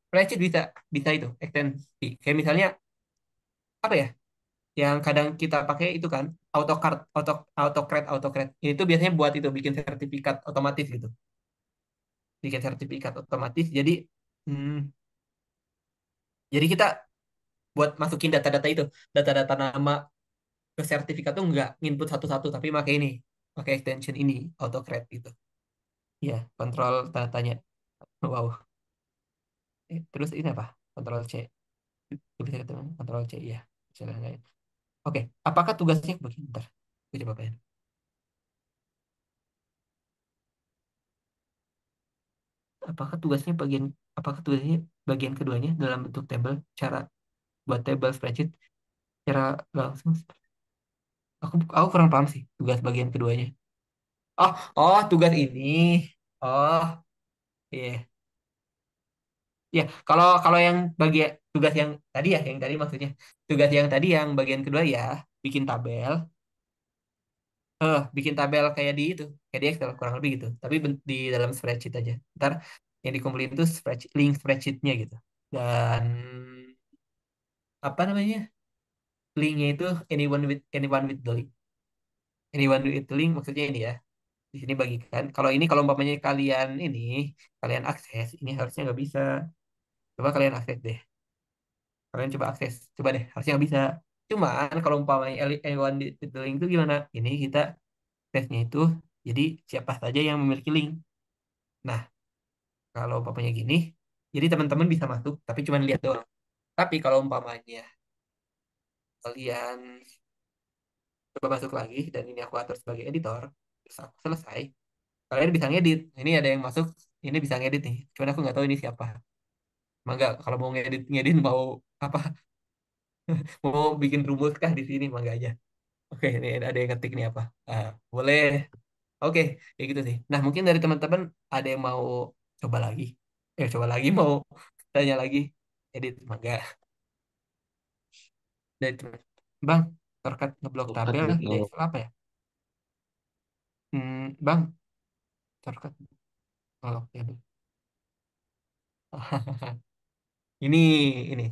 Spreadsheet bisa bisa itu ekstensi. Kayak misalnya apa ya? Yang kadang kita pakai itu kan AutoCAD, AutoCAD. Ini tuh biasanya buat itu bikin sertifikat otomatis gitu. Bikin sertifikat otomatis. Hmm, jadi kita buat masukin data-data itu, data-data nama ke sertifikat tuh nggak input satu-satu tapi pakai ini, pakai extension ini AutoCAD gitu. Iya, kontrol tanda tanya. Wow. Terus ini apa? Kontrol C. Bisa ketemu kontrol C ya. Jalan. Oke, apakah tugasnya begini? Bentar, gue coba pengen. Apakah tugasnya bagian apakah tugasnya bagian keduanya dalam bentuk tabel? Cara buat tabel spreadsheet cara langsung. Aku kurang paham sih tugas bagian keduanya. Oh, tugas ini. Oh, iya. Ya, kalau kalau yang bagian tugas yang tadi ya, yang tadi maksudnya tugas yang tadi yang bagian kedua ya, bikin tabel, bikin tabel kayak di itu, kayak di Excel kurang lebih gitu. Tapi di dalam spreadsheet aja. Ntar yang dikumpulin itu link spreadsheetnya gitu. Dan apa namanya? Linknya itu anyone with the link. Anyone with the link maksudnya ini ya. Di sini bagikan. Kalau ini kalau umpamanya kalian akses, ini harusnya nggak bisa. Coba kalian akses deh. Kalian coba akses. Coba deh, harusnya nggak bisa. Cuman kalau umpamanya anyone with the link itu gimana? Ini kita tesnya itu jadi siapa saja yang memiliki link. Nah, kalau umpamanya gini, jadi teman-teman bisa masuk, tapi cuma lihat doang. Tapi kalau umpamanya kalian coba masuk lagi dan ini aku atur sebagai editor, terus aku selesai, kalian bisa ngedit. Ini ada yang masuk, ini bisa ngedit nih. Cuman aku nggak tahu ini siapa. Mangga kalau mau ngedit ngedit mau apa? Mau bikin rumus kah di sini mangga aja. Oke, ini ada yang ketik nih apa? Ah, boleh. Oke, kayak gitu sih. Nah, mungkin dari teman-teman ada yang mau coba lagi. Coba lagi mau tanya lagi. Edit mangga. Dari teman. Bang, shortcut ngeblok Shortcut tabel buat di ngelok. Excel apa ya? Bang, shortcut ngeblok tabel. Ini, ini.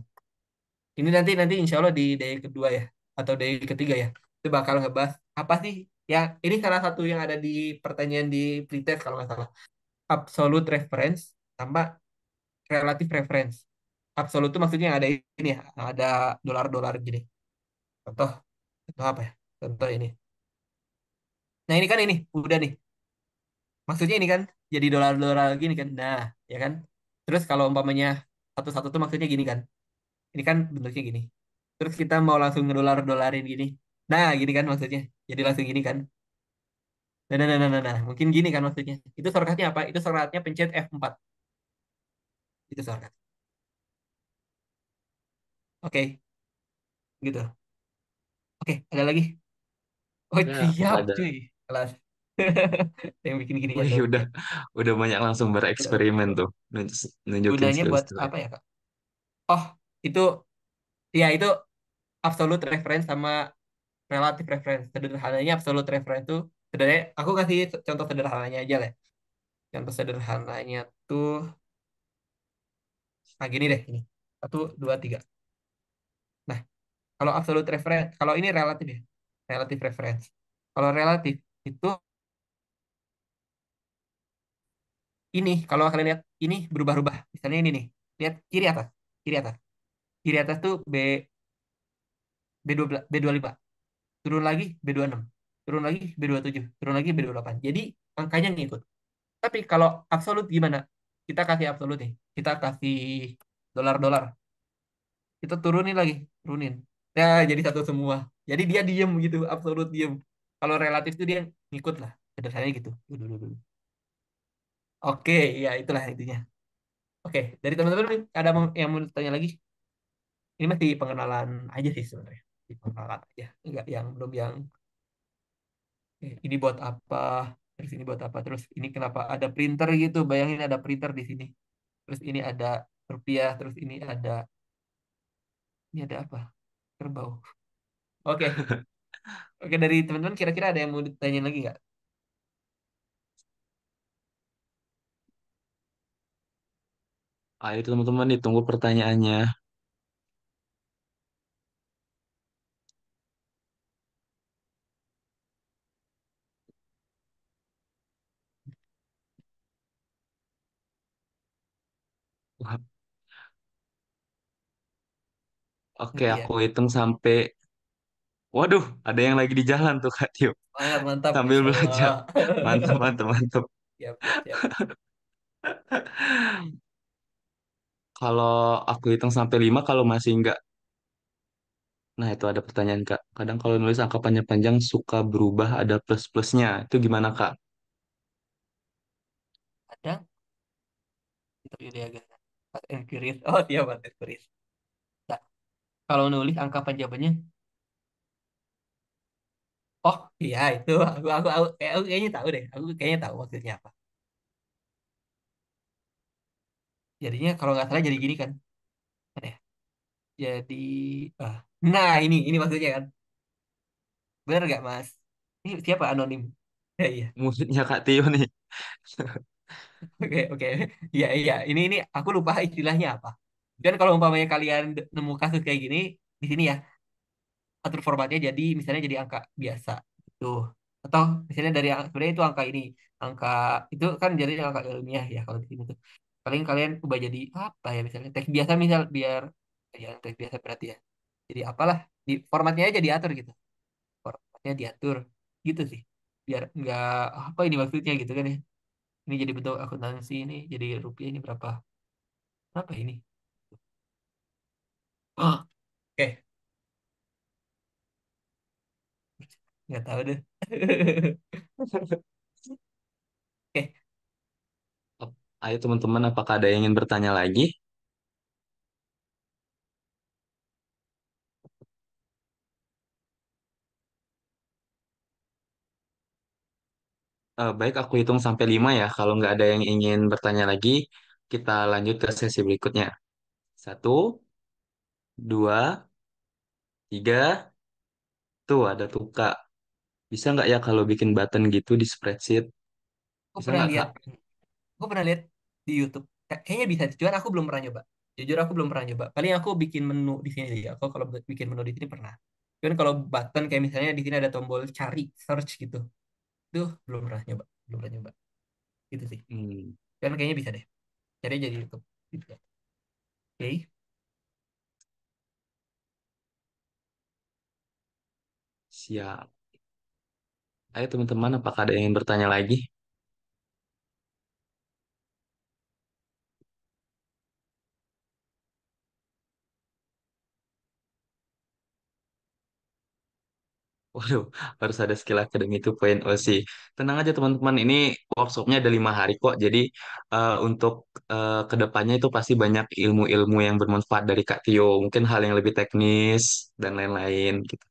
Ini nanti insya Allah di day kedua ya, atau day ketiga ya. Itu bakal ngebahas apa sih yang ini salah satu yang ada di pertanyaan di pretest kalau nggak salah. Absolute reference sama relative reference. Absolute itu maksudnya yang ada ini ya, ada dolar-dolar gini. Contoh, contoh apa ya? Contoh ini. Nah ini kan ini, udah nih. Maksudnya ini kan jadi dolar-dolar gini kan. Nah, ya kan. Terus kalau umpamanya satu-satu tuh maksudnya gini kan. Ini kan bentuknya gini. Terus kita mau langsung ngedolar-dolarin gini. Nah, gini kan maksudnya. Jadi langsung gini kan. Nah. Mungkin gini kan maksudnya. Itu shortcutnya apa? Itu shortcutnya pencet F4. Itu shortcut. Oke, gitu. Oke, ada lagi. Oh, Ya, siap, ada. cuy. Kelas. Yang bikin ginian Wih, tuh. udah banyak langsung Udah. bereksperimen tuh, nunjukin Gunanya buat skill-skill. apa ya, Kak? Oh, itu, ya itu absolute reference sama relative reference. Sederhananya absolute reference itu, sebenarnya aku kasih contoh sederhananya aja lah. Contoh sederhananya tuh, nah gini deh, ini. Satu, dua, tiga. Nah, kalau absolute reference, kalau ini relatif ya, relative reference. Kalau relatif itu ini kalau kalian lihat ini berubah-ubah. Misalnya ini nih. Lihat kiri atas. Kiri atas. Kiri atas tuh B12 B25. Turun lagi B26. Turun lagi B27. Turun lagi B28. Jadi angkanya ngikut. Tapi kalau absolut gimana? Kita kasih absolut nih. Kita kasih dolar-dolar. Kita turunin lagi, turunin. Ya, jadi satu semua. Jadi dia diem gitu, absolut diem. Kalau relatif tuh dia ngikut lah. Sederhananya gitu. Dulu, dulu, dulu. Oke, ya itulah intinya. Oke, dari teman-teman nih, ada yang mau tanya lagi? Ini masih pengenalan aja sih sebenarnya. Di pengenalan aja. Enggak yang belum yang ini buat apa, terus ini buat apa, terus ini kenapa ada printer gitu. Bayangin ada printer di sini. Terus ini ada rupiah, terus ini ada apa? Kerbau. Oke, oke dari teman-teman kira-kira ada yang mau ditanya lagi nggak? Ayo teman-teman ditunggu pertanyaannya. Wah, oke, Ngerti ya? aku hitung sampai. Waduh, ada yang lagi di jalan tuh Kak Tio. Semangat, mantap, Sambil Masya Allah. belajar. Mantap, mantap, mantap. Siap, siap, siap. Kalau aku hitung sampai 5, kalau masih enggak. Nah, itu ada pertanyaan Kak. Kadang kalau nulis angka panjang-panjang suka berubah ada plus-plusnya. Itu gimana Kak? Ada, kita pilih agak Fast and Furious. Oh, siap, Fast and Furious. Nah, kalau nulis angka panjangnya, oh iya itu, aku kayaknya tahu deh. Aku kayaknya tahu maksudnya apa. Jadinya kalau nggak salah jadi gini kan. Kan ya? Jadi, ah. Nah ini maksudnya kan. Bener nggak, Mas? Ini siapa anonim? Ya, iya. Muridnya Kak Tio nih. Oke, oke. Iya, iya. Ini aku lupa istilahnya apa. Dan kalau umpamanya kalian nemu kasus kayak gini di sini ya, atur formatnya jadi misalnya jadi angka biasa itu. Atau misalnya dari sebenarnya itu angka ini, angka itu kan jadi angka ilmiah ya kalau di sini tuh. Paling kalian ubah jadi apa ya misalnya teks biasa misal biar ya teks biasa berarti ya. Jadi apalah di formatnya aja diatur gitu. Formatnya diatur gitu sih. Biar nggak apa ini maksudnya gitu kan ya. Ini jadi bentuk akuntansi ini jadi rupiah ini berapa? Berapa ini? Oh, oke, nggak tahu deh. Oke, Ayo teman-teman, apakah ada yang ingin bertanya lagi? Baik, aku hitung sampai 5 ya. Kalau nggak ada yang ingin bertanya lagi, kita lanjut ke sesi berikutnya. Satu, dua, tiga. Tuh, ada tuh Kak. Bisa nggak ya kalau bikin button gitu di spreadsheet? aku Bisa pernah nggak lihat Kak? Aku pernah lihat di YouTube. Kayaknya bisa, cuman aku belum pernah nyoba. Jujur aku belum pernah nyoba. Paling aku bikin menu di sini sih. Aku kalau bikin menu di sini pernah. Cuman kalau button kayak misalnya di sini ada tombol cari, search gitu. Itu belum pernah nyoba. Belum pernah nyoba. Gitu sih. Hmm, Cuman kayaknya bisa deh. Cari aja di YouTube. Gitu ya. Oke. siap. Ayo teman-teman, apakah ada yang ingin bertanya lagi? Waduh, harus ada skill akademi 2.0 sih. Tenang aja teman-teman, ini workshopnya ada 5 hari kok. Jadi untuk kedepannya itu pasti banyak ilmu-ilmu yang bermanfaat dari Kak Tio. Mungkin hal yang lebih teknis dan lain-lain gitu.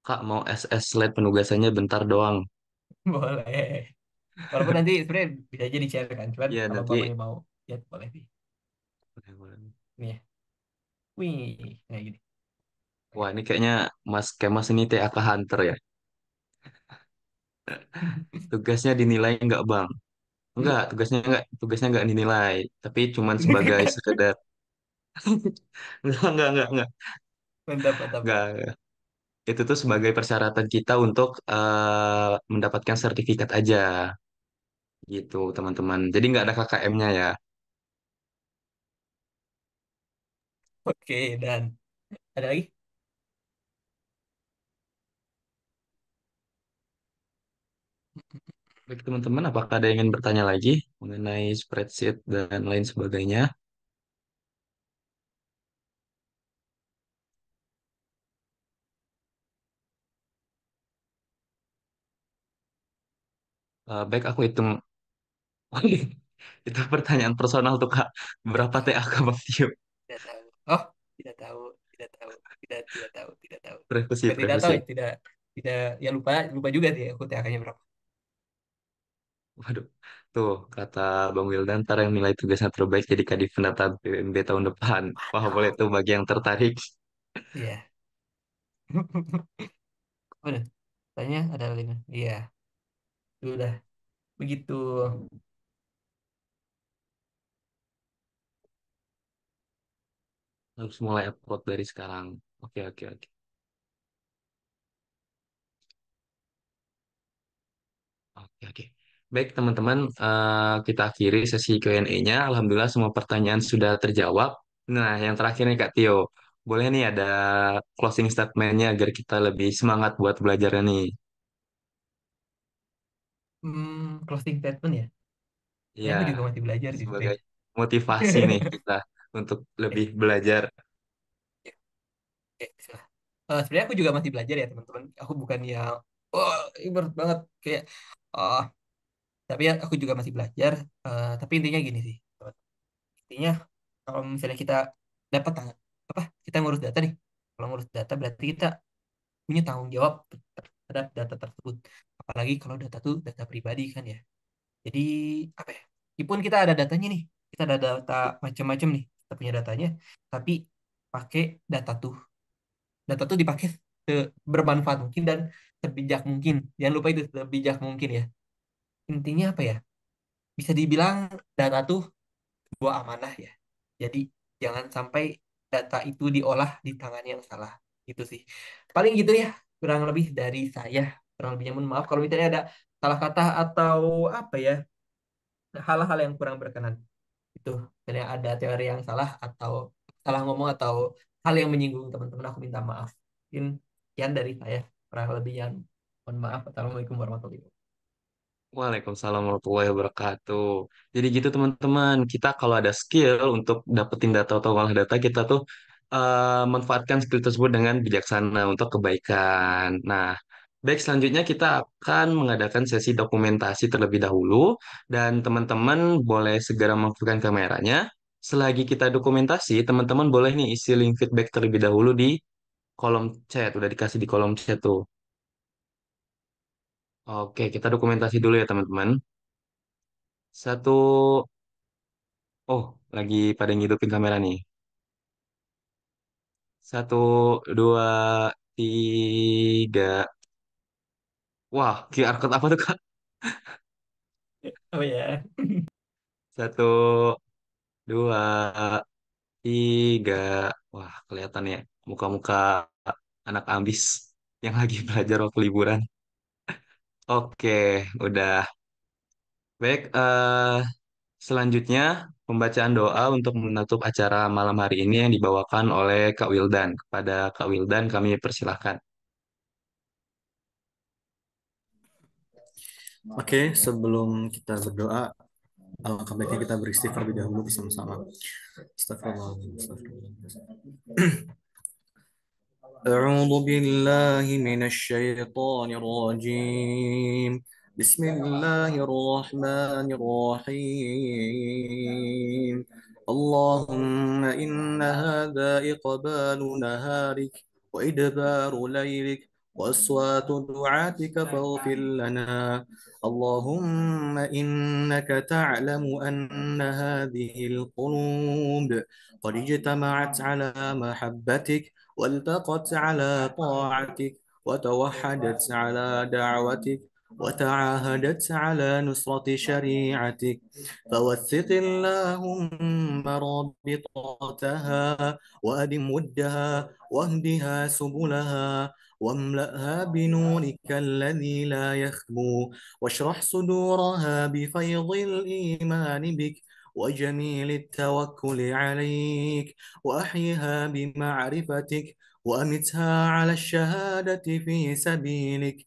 Kak mau SS slide penugasannya bentar doang. Boleh. Walaupun nanti sebenarnya bisa aja di-share kan. Cuman Iya kalau nanti. umpamanya mau, ya boleh sih. Boleh, boleh. Ini ya. Wih, kayak gini. Wah Oke. ini kayaknya Mas Kemas ini TAK Hunter ya. Tugasnya dinilai nggak Bang? Enggak, tugasnya nggak dinilai. Tapi cuman sebagai sekedar. Enggak, enggak, enggak, enggak. Mantap, mantap. Enggak. itu tuh sebagai persyaratan kita untuk mendapatkan sertifikat aja gitu teman-teman. Jadi nggak ada KKM-nya ya. Oke, dan ada lagi? Baik teman-teman, apakah ada yang ingin bertanya lagi mengenai spreadsheet dan lain sebagainya? Baik, aku hitung. Itu pertanyaan personal tuh Kak. Tidak Berapa tahu, TA Kak Bang Tio? tidak tahu. Oh, tidak tahu, tidak tahu, tidak tahu, tidak tahu. Privasi, Bukan tidak tahu ya, privasi. tidak tidak ya lupa lupa juga sih aku THK-nya berapa. Waduh, tuh kata Bang Wildan, ntar yang nilai tugasnya terbaik jadi Kadif Pendataan PMB tahun depan. Wah, boleh Waduh. tuh bagi yang tertarik. Iya. Udah, tanya ada lagi. Iya, sudah begitu. Harus mulai upload dari sekarang. Oke, oke, oke. Oke, oke. Baik, teman-teman, kita akhiri sesi Q&A-nya. Alhamdulillah semua pertanyaan sudah terjawab. Nah, yang terakhir nih Kak Tio. Boleh nih ada closing statement-nya agar kita lebih semangat buat belajarnya nih. Closing statement ya. Ini Ya, aku juga masih belajar sih sebagai sebenarnya. motivasi nih kita untuk lebih Eh, belajar. ya, bismillah. Sebenarnya aku juga masih belajar ya teman-teman. Aku bukan yang oh ibarat banget kayak ah tapi ya aku juga masih belajar. Tapi intinya gini sih. Intinya kalau misalnya kita dapat apa kita ngurus data nih. Kalau ngurus data berarti kita punya tanggung jawab terhadap data tersebut. Apalagi kalau data itu data pribadi kan ya. Jadi apa ya? Meskipun kita ada datanya nih, kita ada data macam-macam nih, kita punya datanya, tapi pakai data tuh dipakai bermanfaat mungkin dan sebijak mungkin. Jangan lupa itu sebijak mungkin ya. Intinya apa ya? Bisa dibilang data tuh sebuah amanah ya. Jadi jangan sampai data itu diolah di tangan yang salah. Itu sih. Paling gitu ya, kurang lebih dari saya. Kurang lebihnya mohon maaf kalau misalnya ada salah kata atau apa ya, hal-hal yang kurang berkenan. Itu misalnya ada teori yang salah atau salah ngomong atau hal yang menyinggung teman-teman aku minta maaf mungkin sekian dari saya kurang lebihnya mohon maaf. Assalamualaikum warahmatullahi wabarakatuh. Waalaikumsalam warahmatullahi wabarakatuh. Jadi gitu teman-teman, kita kalau ada skill untuk dapetin data atau olah data, kita tuh manfaatkan skill tersebut dengan bijaksana untuk kebaikan. Nah, baik selanjutnya kita akan mengadakan sesi dokumentasi terlebih dahulu dan teman-teman boleh segera mengaktifkan kameranya. Selagi kita dokumentasi, teman-teman boleh nih isi link feedback terlebih dahulu di kolom chat, udah dikasih di kolom chat tuh. Oke, kita dokumentasi dulu ya teman-teman. Satu, oh, lagi pada ngidupin kamera nih. Satu, dua, tiga. Wah, QR code apa tuh, Kak? Oh ya. Satu, dua, tiga. Wah, kelihatan ya muka-muka anak ambis yang lagi belajar waktu liburan. Oke, udah. Baik, selanjutnya pembacaan doa untuk menutup acara malam hari ini yang dibawakan oleh Kak Wildan. Kepada Kak Wildan kami persilahkan. Oke, sebelum kita berdoa, alangkah baiknya kita beristighfar lebih dahulu bersama-sama. Astagfirullahaladzim. أعوذ بالله من الشيطان الرجيم. بسم الله الرحمن الرحيم. اللهم إن هذا إقبال نهارك وإدبار ليلك وأصوات دعاتك فاغفر لنا. اللهم إنك تعلم أن هذه القلوب قد اجتمعت على محبتك والتقت على طاعتك وتوحدت على دعوتك. وتعاهدت على نصرة شريعتك، فوثق اللهم رابطتها، وأدم ودها، واهدها سبلها، واملأها بنورك الذي لا يخبو، واشرح صدورها بفيض الإيمان بك وجميل التوكل عليك، وأحيها بمعرفتك، وأمتها على الشهادة في سبيلك،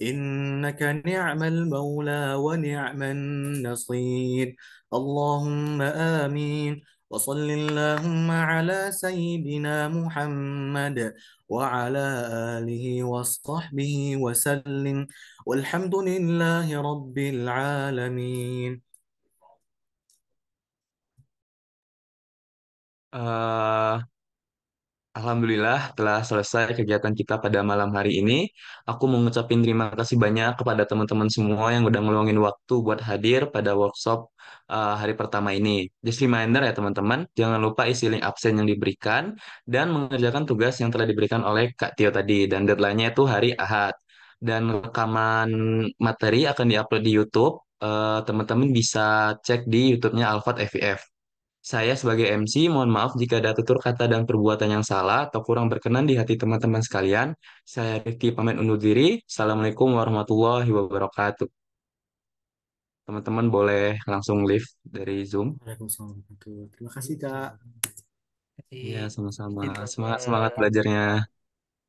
إنك نعم المولى ونعم النصير. اللهم آمين. وصل اللهم على سيدنا محمد وعلى آله وصحبه وسلم، والحمد لله رب العالمين. Eh, Alhamdulillah telah selesai kegiatan kita pada malam hari ini. Aku mau ngucapin terima kasih banyak kepada teman-teman semua yang udah ngeluangin waktu buat hadir pada workshop hari pertama ini. Just reminder ya teman-teman, jangan lupa isi link absen yang diberikan dan mengerjakan tugas yang telah diberikan oleh Kak Tio tadi. Dan deadline-nya itu hari Ahad. Dan rekaman materi akan diupload di YouTube. Teman-teman bisa cek di YouTube-nya Alfat FIF. Saya sebagai MC, mohon maaf jika ada tutur kata dan perbuatan yang salah atau kurang berkenan di hati teman-teman sekalian. Saya Rifki pamit undur diri. Assalamualaikum warahmatullahi wabarakatuh. Teman-teman boleh langsung leave dari Zoom. Waalaikumsalam warahmatullahi wabarakatuh. Terima kasih, Kak. Terima kasih. Ya, sama-sama. Terima kasih Semangat-semangat teman-teman. belajarnya.